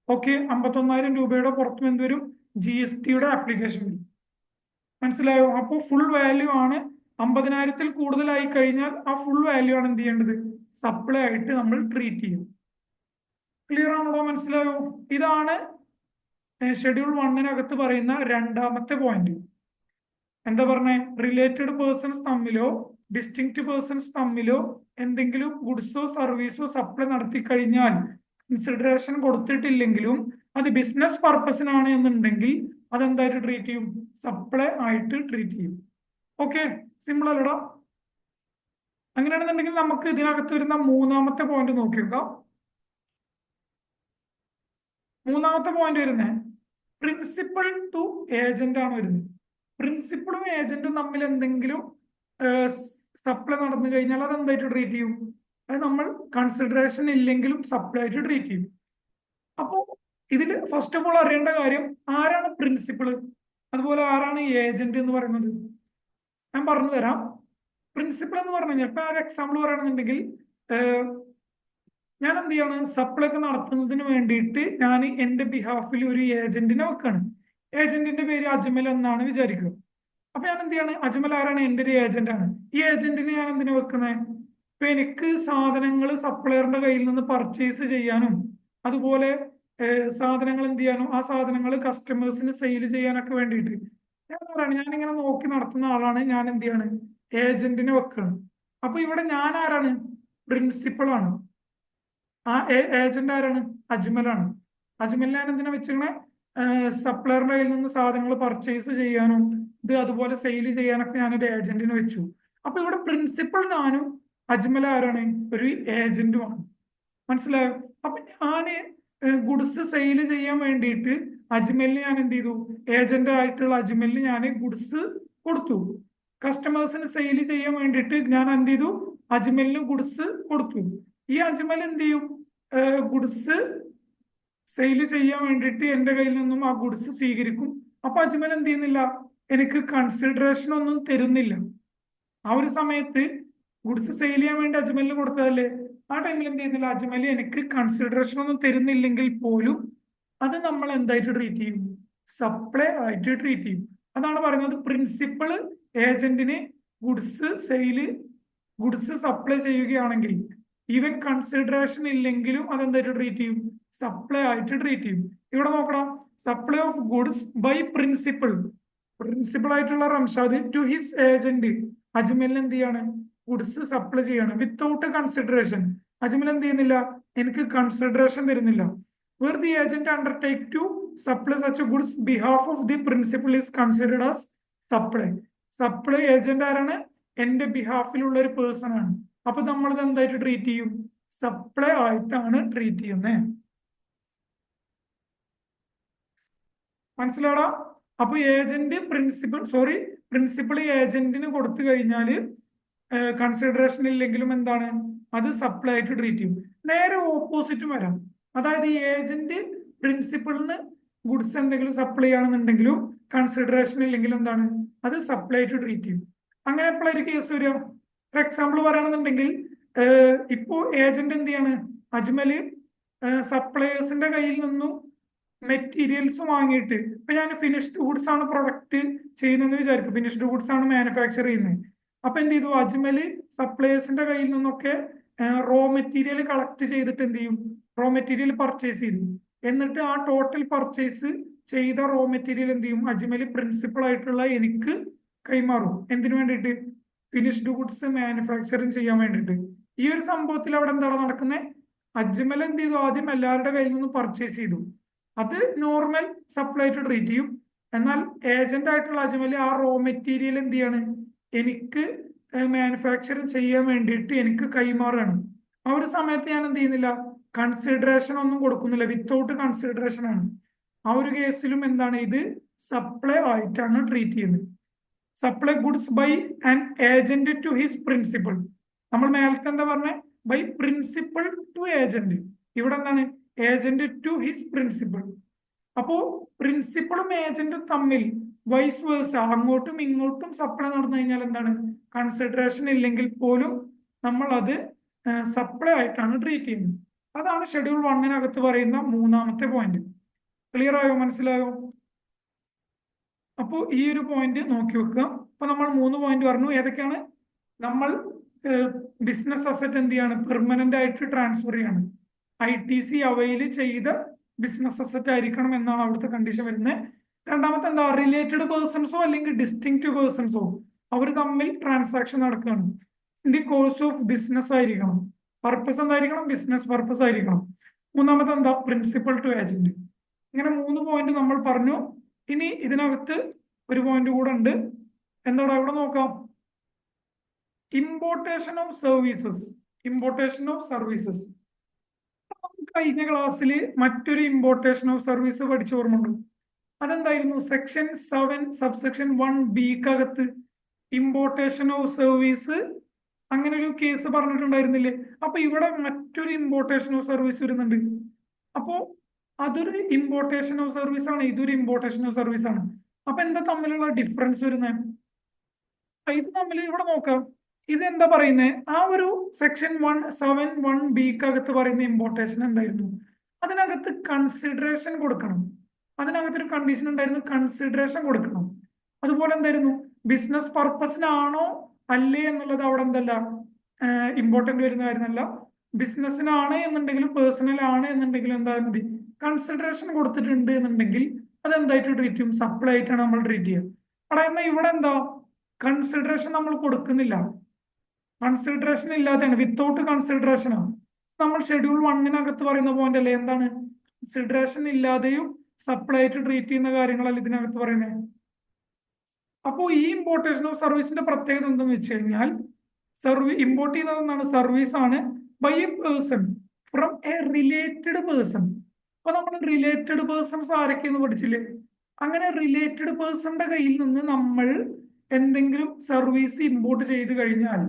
ഓക്കെ, 51,000 രൂപയുടെ പുറത്തും എന്ത് വരും? GST-യുടെ ആപ്ലിക്കേഷൻ വരും. മനസ്സിലായോ? അപ്പോൾ ഫുൾ വാല്യൂ ആണ്. 50,000-ൽ കൂടുതലായി കഴിഞ്ഞാൽ ആ ഫുൾ വാല്യൂ ആണ് എന്ത് ചെയ്യേണ്ടത്? സപ്ലൈ ആയിട്ട് നമ്മൾ ട്രീറ്റ് ചെയ്യും. ക്ലിയർ ആണോ? മനസ്സിലായോ? ഇതാണ് ഷെഡ്യൂൾ 1-നകത്ത് പറയുന്ന രണ്ടാമത്തെ പോയിന്റ്. എന്താ പറഞ്ഞേ? റിലേറ്റഡ് പേഴ്സൺസ് തമ്മിലോ ഡിസ്റ്റിങ്ക്ട് പേഴ്സൺസ് തമ്മിലോ എന്തെങ്കിലും ഗുഡ്സോ സർവീസോ സപ്ലൈ നടത്തി കഴിഞ്ഞാൽ കൺസിഡറേഷൻ കൊടുത്തിട്ടില്ലെങ്കിലും അത് ബിസിനസ് പർപ്പസിനാണ് എന്നുണ്ടെങ്കിൽ അതെന്തായിട്ട് ട്രീറ്റ് ചെയ്യും? സപ്ലൈ ആയിട്ട് ട്രീറ്റ് ചെയ്യും. ഓക്കെ, സിമ്പിൾ അല്ലടാ? അങ്ങനെയാണെന്നുണ്ടെങ്കിൽ നമുക്ക് ഇതിനകത്ത് വരുന്ന മൂന്നാമത്തെ പോയിന്റ് നോക്കി നോക്കാം. മൂന്നാമത്തെ പോയിന്റ് വരുന്നത് പ്രിൻസിപ്പൽ ടു ഏജന്റ് ആണ് വരുന്നത്. പ്രിൻസിപ്പളും ഏജന്റും തമ്മിൽ എന്തെങ്കിലും സപ്ലൈ നടന്നു കഴിഞ്ഞാൽ അത് എന്തായിട്ട് ട്രീറ്റ് ചെയ്യും? അത് നമ്മൾ കൺസിഡറേഷൻ ഇല്ലെങ്കിലും സപ്ലൈ ആയിട്ട് ട്രീറ്റ് ചെയ്യും. അപ്പോൾ ഇതിൽ ഫസ്റ്റ് ഓഫ് ഓൾ അറിയേണ്ട കാര്യം, ആരാണ് പ്രിൻസിപ്പൾ, അതുപോലെ ആരാണ് ഏജന്റ് എന്ന് പറയുന്നത്? ഞാൻ പറഞ്ഞു തരാം. പ്രിൻസിപ്പൾ എന്ന് പറഞ്ഞു കഴിഞ്ഞാൽ, ഇപ്പൊ ഒരു എക്സാമ്പിൾ പറയുകയാണെന്നുണ്ടെങ്കിൽ, ഞാൻ എന്ത് ചെയ്യാണ്? സപ്ലൈ ഒക്കെ നടത്തുന്നതിന് വേണ്ടിയിട്ട് ഞാൻ എന്റെ ബിഹാഫിൽ ഒരു ഏജന്റിനെ വെക്കാണ്. ഏജന്റിന്റെ പേര് അജ്മൽ എന്നാണ് വിചാരിക്കുക. അപ്പൊ ഞാൻ എന്ത് ചെയ്യാണ്? അജ്മൽ ആരാണ്? എന്റെ ഒരു ഏജന്റ് ആണ്. ഈ ഏജന്റിനെ ഞാൻ എന്തിനാ വെക്കുന്നത്? ഇപ്പൊ എനിക്ക് സാധനങ്ങൾ സപ്ലയറിന്റെ കയ്യിൽ നിന്ന് പർച്ചേസ് ചെയ്യാനും, അതുപോലെ സാധനങ്ങൾ എന്ത് ചെയ്യാനും, ആ സാധനങ്ങൾ കസ്റ്റമേഴ്സിന് സെയിൽ ചെയ്യാനൊക്കെ വേണ്ടിയിട്ട് ഞാനിങ്ങനെ നോക്കി നടത്തുന്ന ആളാണ്. ഞാൻ എന്ത് ചെയ്യാണ്? ഏജന്റിനെ വെക്കണം. അപ്പൊ ഇവിടെ ഞാൻ ആരാണ്? പ്രിൻസിപ്പൾ ആണ്. ആ ഏജന്റ് ആരാണ്? അജ്മലാണ്. അജ്മലിനെ ഞാൻ എന്തിനാ വെച്ചിങ്ങനെ? സപ്ലയറിന്റെ കയ്യിൽ നിന്ന് സാധനങ്ങൾ പർച്ചേസ് ചെയ്യാനും ഇത് അതുപോലെ സെയിൽ ചെയ്യാനൊക്കെ ഞാനൊരു ഏജന്റിനെ വെച്ചു. അപ്പൊ ഇവിടെ പ്രിൻസിപ്പൾ ഞാനും അജ്മൽ ആരാണ്? ഒരു ഏജന്റുമാണ്. മനസ്സിലായോ? അപ്പൊ ഞാന് ഗുഡ്സ് സെയിൽ ചെയ്യാൻ വേണ്ടിയിട്ട് അജ്മലിന് ഞാൻ എന്ത് ചെയ്തു? ഏജന്റ് ആയിട്ടുള്ള അജ്മലിന് ഞാൻ ഗുഡ്സ് കൊടുത്തു. കസ്റ്റമേഴ്സിന് സെയിൽ ചെയ്യാൻ വേണ്ടിയിട്ട് ഞാൻ എന്ത് ചെയ്തു? അജ്മലിന് ഗുഡ്സ് കൊടുത്തു. ഈ അജ്മൽ എന്ത് ചെയ്യും? ഗുഡ്സ് സെയിൽ ചെയ്യാൻ വേണ്ടിയിട്ട് എന്റെ കയ്യിൽ നിന്നും ആ ഗുഡ്സ് സ്വീകരിക്കും. അപ്പൊ അജ്മൽ എന്ത് ചെയ്യുന്നില്ല? എനിക്ക് കൺസിഡറേഷൻ ഒന്നും തരുന്നില്ല. ആ ഒരു സമയത്ത് ഗുഡ്സ് സെയിൽ ചെയ്യാൻ വേണ്ടി അജ്മലിന് കൊടുത്തതല്ലേ? ആ ടൈമിൽ എന്ത് ചെയ്യുന്നില്ല, അജ്മൽ എനിക്ക് കൺസിഡറേഷൻ ഒന്നും തരുന്നില്ലെങ്കിൽ പോലും അത് നമ്മൾ എന്തായിട്ട് ട്രീറ്റ് ചെയ്യും? സപ്ലൈ ആയിട്ട് ട്രീറ്റ് ചെയ്യും. അതാണ് പറയുന്നത് പ്രിൻസിപ്പൾ ഏജന്റിന് ഗുഡ്സ് സപ്ലൈ ചെയ്യുകയാണെങ്കിൽ ഈവൻ കൺസിഡറേഷൻ ഇല്ലെങ്കിലും അതെന്തായിട്ട് ട്രീറ്റ് ചെയ്യും? സപ്ലൈ ആയിട്ട് ട്രീറ്റ് ചെയ്യും. ഇവിടെ നോക്കണം, supply of goods by principal ആയിട്ടുള്ള റംഷാദ് ടു ഹിസ് ഏജന്റ്, അജ്മലിന് എന്ത് ചെയ്യാണ്? ഗുഡ്സ് സപ്ലൈ ചെയ്യാണ് വിത്തൗട്ട് കൺസിഡറേഷൻ. അജ്മൽ എന്ത് ചെയ്യുന്നില്ല? എനിക്ക് കൺസിഡറേഷൻ തരുന്നില്ല. where the agent undertake to supply such goods behalf of the principal is considered as supply. Supply agent ആരാണ്? എന്റെ ബിഹാഫിലുള്ള ഒരു പേഴ്സൺ ആണ്. അപ്പൊ നമ്മളിത് എന്തായിട്ട് ട്രീറ്റ് ചെയ്യും? സപ്ലൈ ആയിട്ടാണ് ട്രീറ്റ് ചെയ്യുന്നത്. മനസ്സിലാടാ? അപ്പൊ പ്രിൻസിപ്പൾ ഏജന്റിന് കൊടുത്തു കഴിഞ്ഞാൽ കൺസിഡറേഷൻ ഇല്ലെങ്കിലും എന്താണ്? അത് സപ്ലൈ ആയിട്ട് ട്രീറ്റ് ചെയ്യും. നേരെ ഓപ്പോസിറ്റും വരാം. അതായത് ഈ ഏജന്റ് പ്രിൻസിപ്പളിന് ഗുഡ്സ് എന്തെങ്കിലും സപ്ലൈ ആണെന്നുണ്ടെങ്കിലും കൺസിഡറേഷൻ ഇല്ലെങ്കിൽ എന്താണ്? അത് സപ്ലൈ ആയിട്ട് ട്രീറ്റ് ചെയ്യും. അങ്ങനെ എപ്പോഴൊരു കേസ് വരിക? ഫോർ എക്സാമ്പിൾ പറയുകയാണെന്നുണ്ടെങ്കിൽ ഇപ്പോ ഏജന്റ് എന്ത് ചെയ്യാണ്? അജ്മല് സപ്ലയേഴ്സിന്റെ കയ്യിൽ നിന്നും മെറ്റീരിയൽസ് വാങ്ങിയിട്ട്, ഇപ്പൊ ഞാൻ ഫിനിഷ്ഡ് ഗുഡ്സ് ആണ് പ്രൊഡക്റ്റ് ചെയ്യുന്നതെന്ന് വിചാരിക്കും, ഫിനിഷ്ഡ് ഗുഡ്സ് ആണ് മാനുഫാക്ചർ ചെയ്യുന്നത്. അപ്പൊ എന്ത് ചെയ്തു? അജ്മല് സപ്ലയേഴ്സിന്റെ കയ്യിൽ നിന്നൊക്കെ റോ മെറ്റീരിയൽ കളക്ട് ചെയ്തിട്ട് എന്ത് ചെയ്യും? റോ മെറ്റീരിയൽ പർച്ചേസ് ചെയ്തു. എന്നിട്ട് ആ ടോട്ടൽ പർച്ചേസ് ചെയ്ത റോ മെറ്റീരിയൽ എന്ത് ചെയ്യും? അജ്മല് പ്രിൻസിപ്പൾ ആയിട്ടുള്ള എനിക്ക് കൈമാറും. എന്തിനു വേണ്ടിയിട്ട്? ഫിനിഷ്ഡ് ഗുഡ്സ് മാനുഫാക്ചറിങ് ചെയ്യാൻ വേണ്ടിയിട്ട്. ഈ ഒരു സംഭവത്തിൽ അവിടെ എന്താണ് നടക്കുന്നത്? അജ്മൽ എന്ത് ചെയ്തു? ആദ്യം എല്ലാവരുടെ കയ്യിൽ നിന്നും പർച്ചേസ് ചെയ്തു. അത് നോർമൽ സപ്ലൈ ആയിട്ട് ട്രീറ്റ് ചെയ്യും. എന്നാൽ ഏജന്റ് ആയിട്ടുള്ള അജ്മൽ ആ റോ മെറ്റീരിയൽ എന്ത് ചെയ്യാണ്? എനിക്ക് മാനുഫാക്ചർ ചെയ്യാൻ വേണ്ടിയിട്ട് എനിക്ക് കൈമാറാണ്. ആ ഒരു സമയത്ത് ഞാൻ എന്ത് ചെയ്യുന്നില്ല? കൺസിഡറേഷൻ ഒന്നും കൊടുക്കുന്നില്ല, വിത്തൗട്ട് കൺസിഡറേഷൻ ആണ്. ആ ഒരു കേസിലും എന്താണ്? ഇത് സപ്ലൈ ആയിട്ടാണ് ട്രീറ്റ് ചെയ്യുന്നത്. Supply goods by an agent to his principal. നമ്മൾ നേരത്തെ എന്താ പറഞ്ഞ? By principal to agent. ഇവിടെ എന്താണ്? Agent to his principal. അപ്പോ പ്രിൻസിപ്പളും ഏജന്റും തമ്മിൽ വൈസ് വേഴ്സ അങ്ങോട്ടും ഇങ്ങോട്ടും സപ്ലൈ നടന്നു കഴിഞ്ഞാൽ എന്താണ്? കൺസിഡറേഷൻ ഇല്ലെങ്കിൽ പോലും നമ്മൾ അത് സപ്ലൈ ആയിട്ടാണ് ട്രീറ്റ് ചെയ്യുന്നത്. അതാണ് ഷെഡ്യൂൾ 1 പറയുന്ന മൂന്നാമത്തെ പോയിന്റ്. ക്ലിയർ ആയോ? മനസ്സിലായോ? അപ്പോൾ ഈ ഒരു പോയിന്റ് നോക്കി വെക്കുക. അപ്പൊ നമ്മൾ 3 പോയിന്റ് പറഞ്ഞു. ഏതൊക്കെയാണ്? നമ്മൾ ബിസിനസ് അസറ്റ് എന്ത് ചെയ്യാണ്? പെർമനന്റ് ആയിട്ട് ട്രാൻസ്ഫർ ചെയ്യാണ്. ITC അവൈൽ ചെയ്ത ബിസിനസ് അസറ്റ് ആയിരിക്കണം എന്നാണ് അവിടുത്തെ കണ്ടീഷൻ വരുന്നത്. രണ്ടാമത്തെ എന്താ? റിലേറ്റഡ് പേഴ്സൺസോ അല്ലെങ്കിൽ ഡിസ്റ്റിങ്ക്റ്റ് പേഴ്സൺസോ അവർ തമ്മിൽ ട്രാൻസാക്ഷൻ നടക്കുകയാണ്. In the course of business ആയിരിക്കണം. പർപ്പസ് എന്തായിരിക്കണം? ബിസിനസ് പർപ്പസ് ആയിരിക്കണം. മൂന്നാമത്തെ എന്താ? Principal to agent. ഇങ്ങനെ 3 പോയിന്റ് നമ്മൾ പറഞ്ഞു. ഇനി ഇതിനകത്ത് ഒരു പോയിന്റ് കൂടെ ഉണ്ട്. എന്താണ്? ഇവിടെ നോക്കാം. Importation of services. കഴിഞ്ഞ ക്ലാസ്സിൽ മറ്റൊരു ഇമ്പോർട്ടേഷൻ ഓഫ് സർവീസ് പഠിച്ചു ഓർമ്മയുണ്ടോ? അതെന്തായിരുന്നു? Section 7 subsection 1B importation of service അങ്ങനെ ഒരു കേസ് പറഞ്ഞിട്ടുണ്ടായിരുന്നില്ലേ? അപ്പൊ ഇവിടെ മറ്റൊരു ഇമ്പോർട്ടേഷൻ ഓഫ് സർവീസ് വരുന്നുണ്ട്. അപ്പോ അതൊരു ഇമ്പോർട്ടേഷൻ ഓഫ് സർവീസ് ആണ്, ഇതൊരു ഇമ്പോർട്ടേഷൻ ഓഫ് സർവീസ് ആണ്. അപ്പൊ എന്താ തമ്മിലുള്ള ഡിഫറൻസ് വരുന്നത്? ഇത് തമ്മിൽ ഇവിടെ നോക്കാം. ഇതെന്താ പറയുന്നത്? ആ ഒരു സെക്ഷൻ 171B പറയുന്ന ഇമ്പോർട്ടേഷൻ എന്തായിരുന്നു? അതിനകത്ത് കൺസിഡറേഷൻ കൊടുക്കണം. അതിനകത്തൊരു കണ്ടീഷൻ ഉണ്ടായിരുന്നു, കൺസിഡറേഷൻ കൊടുക്കണം. അതുപോലെ എന്തായിരുന്നു? ബിസിനസ് പർപ്പസിനാണോ അല്ലേ എന്നുള്ളത് അവിടെ എന്തല്ല ഇമ്പോർട്ടന്റ് വരുന്ന കാര്യമല്ല. ബിസിനസ്സിനാണ് എന്നുണ്ടെങ്കിലും പേഴ്സണൽ ആണ് എന്നുണ്ടെങ്കിലും എന്താ മതി? കൺസിഡറേഷൻ കൊടുത്തിട്ടുണ്ട് എന്നുണ്ടെങ്കിൽ അതെന്തായിട്ട് ട്രീറ്റ് ചെയ്യും? സപ്ലൈ ആയിട്ടാണ് നമ്മൾ ട്രീറ്റ് ചെയ്യുക. അവിടെ ഇവിടെ എന്താ? കൺസിഡറേഷൻ നമ്മൾ കൊടുക്കുന്നില്ല. കൺസിഡറേഷൻ ഇല്ലാതെയാണ്, വിത്തൗട്ട് കൺസിഡറേഷൻ ആണ്. നമ്മൾ ഷെഡ്യൂൾ 1 പറയുന്ന പോയിന്റ് അല്ലേ? എന്താണ്? കൺസിഡറേഷൻ ഇല്ലാതെയും സപ്ലൈ ആയിട്ട് ട്രീറ്റ് ചെയ്യുന്ന കാര്യങ്ങളല്ല ഇതിനകത്ത് പറയുന്നത്. അപ്പോൾ ഈ ഇമ്പോർട്ടേഷൻ ഓഫ് സർവീസിന്റെ പ്രത്യേകത എന്താണെന്ന് വെച്ച് കഴിഞ്ഞാൽ ഇമ്പോർട്ട് ചെയ്യുന്നത് എന്താണ്? സർവീസ് ആണ് by a person from a related person. അപ്പൊ നമ്മൾ റിലേറ്റഡ് പേഴ്സൺസ് ആരൊക്കെയെന്ന് പഠിച്ചില്ലേ? അങ്ങനെ റിലേറ്റഡ് പേഴ്സന്റെ കയ്യിൽ നിന്ന് നമ്മൾ എന്തെങ്കിലും സർവീസ് ഇമ്പോർട്ട് ചെയ്ത് കഴിഞ്ഞാൽ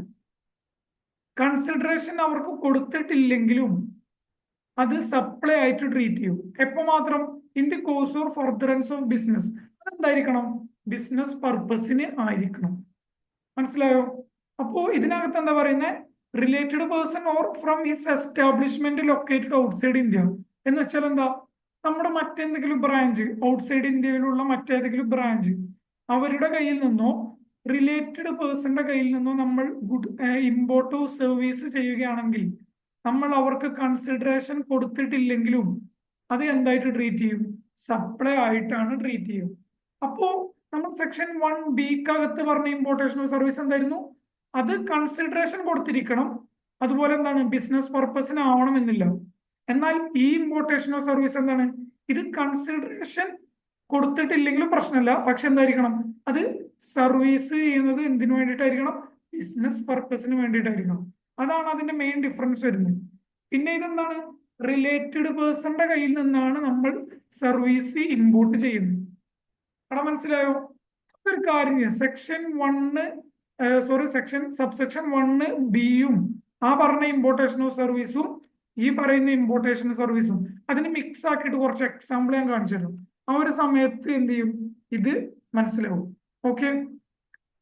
കൺസിഡറേഷൻ അവർക്ക് കൊടുത്തിട്ടില്ലെങ്കിലും അത് സപ്ലൈ ആയിട്ട് ട്രീറ്റ് ചെയ്യും. എപ്പോ മാത്രം? In the course or furtherance of business. അതെന്തായിരിക്കണം? ബിസിനസ് പർപ്പസിന് ആയിരിക്കണം. മനസ്സിലായോ? അപ്പോ ഇതിനകത്ത് എന്താ പറയുന്നത്, related person or from his establishment located outside India എന്ന് വെച്ചാൽ എന്താ, നമ്മുടെ മറ്റെന്തെങ്കിലും ബ്രാഞ്ച് ഔട്ട്സൈഡ് ഇന്ത്യയിലുള്ള മറ്റേതെങ്കിലും ബ്രാഞ്ച് അവരുടെ കയ്യിൽ നിന്നോ റിലേറ്റഡ് പേഴ്സന്റെ കയ്യിൽ നിന്നോ നമ്മൾ ഗുഡ് ഇമ്പോർട്ടോ സർവീസ് ചെയ്യുകയാണെങ്കിൽ നമ്മൾ അവർക്ക് കൺസിഡറേഷൻ കൊടുത്തിട്ടില്ലെങ്കിലും അത് എന്തായിട്ട് ട്രീറ്റ് ചെയ്യും, സപ്ലൈ ആയിട്ടാണ് ട്രീറ്റ് ചെയ്യും. അപ്പോ നമ്മൾ സെക്ഷൻ 1B പറഞ്ഞ ഇമ്പോർട്ടേഷൻ ഓഫ് സർവീസ് എന്തായിരുന്നു, അത് കൺസിഡറേഷൻ കൊടുത്തിരിക്കണം, അതുപോലെ എന്താണ് ബിസിനസ് പർപ്പസിന് ആവണമെന്നില്ല. എന്നാൽ ഈ ഇമ്പോർട്ടേഷൻ ഓഫ് സർവീസ് എന്താണ്, ഇത് കൺസിഡറേഷൻ കൊടുത്തിട്ടില്ലെങ്കിലും പ്രശ്നമില്ല, പക്ഷെ എന്തായിരിക്കണം, അത് സർവീസ് ചെയ്യുന്നത് എന്തിനു വേണ്ടിയിട്ടായിരിക്കണം, ബിസിനസ് പർപ്പസിന് വേണ്ടിയിട്ടായിരിക്കണം. അതാണ് അതിന്റെ മെയിൻ ഡിഫറൻസ് വരുന്നത്. പിന്നെ ഇതെന്താണ്, റിലേറ്റഡ് പേഴ്സന്റെ കയ്യിൽ നിന്നാണ് നമ്മൾ സർവീസ് ഇമ്പോർട്ട് ചെയ്യുന്നത്. അവിടെ മനസ്സിലായോ? ഒരു കാര്യം ചെയ്യാം, സബ്സെക്ഷൻ 1B ആ പറഞ്ഞ ഇമ്പോർട്ടേഷൻ ഓഫ് സർവീസും ഈ പറയുന്ന ഇമ്പോർട്ടേഷൻ സർവീസും അതിന് മിക്സ് ആക്കിയിട്ട് കുറച്ച് എക്സാമ്പിൾ ഞാൻ കാണിച്ചു തരും. ആ ഒരു സമയത്ത് എന്ത് ചെയ്യും, ഇത് മനസ്സിലാവും. ഓക്കെ,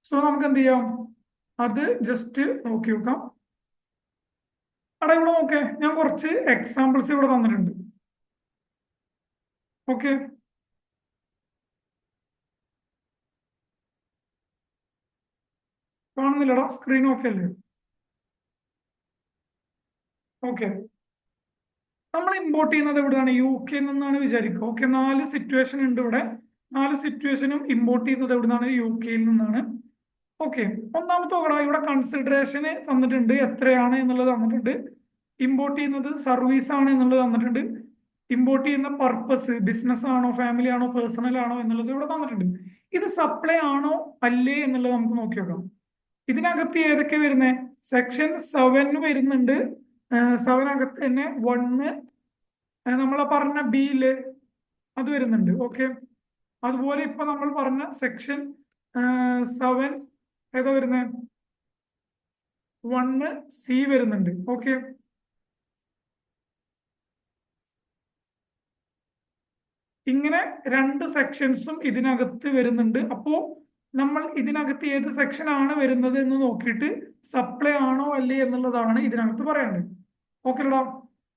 സോ നമുക്ക് എന്ത് ചെയ്യാം, അത് ജസ്റ്റ് നോക്കി നോക്കാം. അവിടെ ഇവിടെ നോക്കേ, ഞാൻ കുറച്ച് എക്സാമ്പിൾസ് ഇവിടെ തന്നിട്ടുണ്ട്. ഓക്കെ, കാണുന്നില്ലടാ, സ്ക്രീൻ ഓക്കെ അല്ലേ? ഓക്കെ, നമ്മൾ ഇമ്പോർട്ട് ചെയ്യുന്നത് എവിടെയാണ്, UK നിന്നാണ് വിചാരിക്കുക. ഓക്കെ, 4 സിറ്റുവേഷൻ ഉണ്ട് ഇവിടെ. 4 സിറ്റുവേഷനും ഇമ്പോർട്ട് ചെയ്യുന്നത് എവിടുന്നാണ്, UK നിന്നാണ്. ഓക്കെ, ഒന്നാമത്തെ ഇവിടെ കൺസിഡറേഷന് തന്നിട്ടുണ്ട്, എത്രയാണ് എന്നുള്ളത് തന്നിട്ടുണ്ട്. ഇമ്പോർട്ട് ചെയ്യുന്നത് സർവീസ് ആണ് എന്നുള്ളത് തന്നിട്ടുണ്ട്. ഇമ്പോർട്ട് ചെയ്യുന്ന പർപ്പസ് ബിസിനസ് ആണോ ഫാമിലി ആണോ പേഴ്സണൽ ആണോ എന്നുള്ളത് ഇവിടെ തന്നിട്ടുണ്ട്. ഇത് സപ്ലൈ ആണോ അല്ലേ എന്നുള്ളത് നമുക്ക് നോക്കി നോക്കാം. ഇതിനകത്ത് ഏതൊക്കെ വരുന്നത്, സെക്ഷൻ 7 വരുന്നുണ്ട്. 7 തന്നെ 1 നമ്മളെ പറഞ്ഞ ബിയില് അത് വരുന്നുണ്ട്. ഓക്കെ, അതുപോലെ ഇപ്പൊ നമ്മൾ പറഞ്ഞ സെക്ഷൻ 7 ഏതാ വരുന്നത്, 1C വരുന്നുണ്ട്. ഓക്കെ, ഇങ്ങനെ 2 സെക്ഷൻസും ഇതിനകത്ത് വരുന്നുണ്ട്. അപ്പോ നമ്മൾ ഇതിനകത്ത് ഏത് സെക്ഷൻ ആണ് വരുന്നത് എന്ന് നോക്കിയിട്ട് സപ്ലൈ ആണോ അല്ലേ എന്നുള്ളതാണ് ഇതിനകത്ത് പറയേണ്ടത്. ഓക്കെടാ,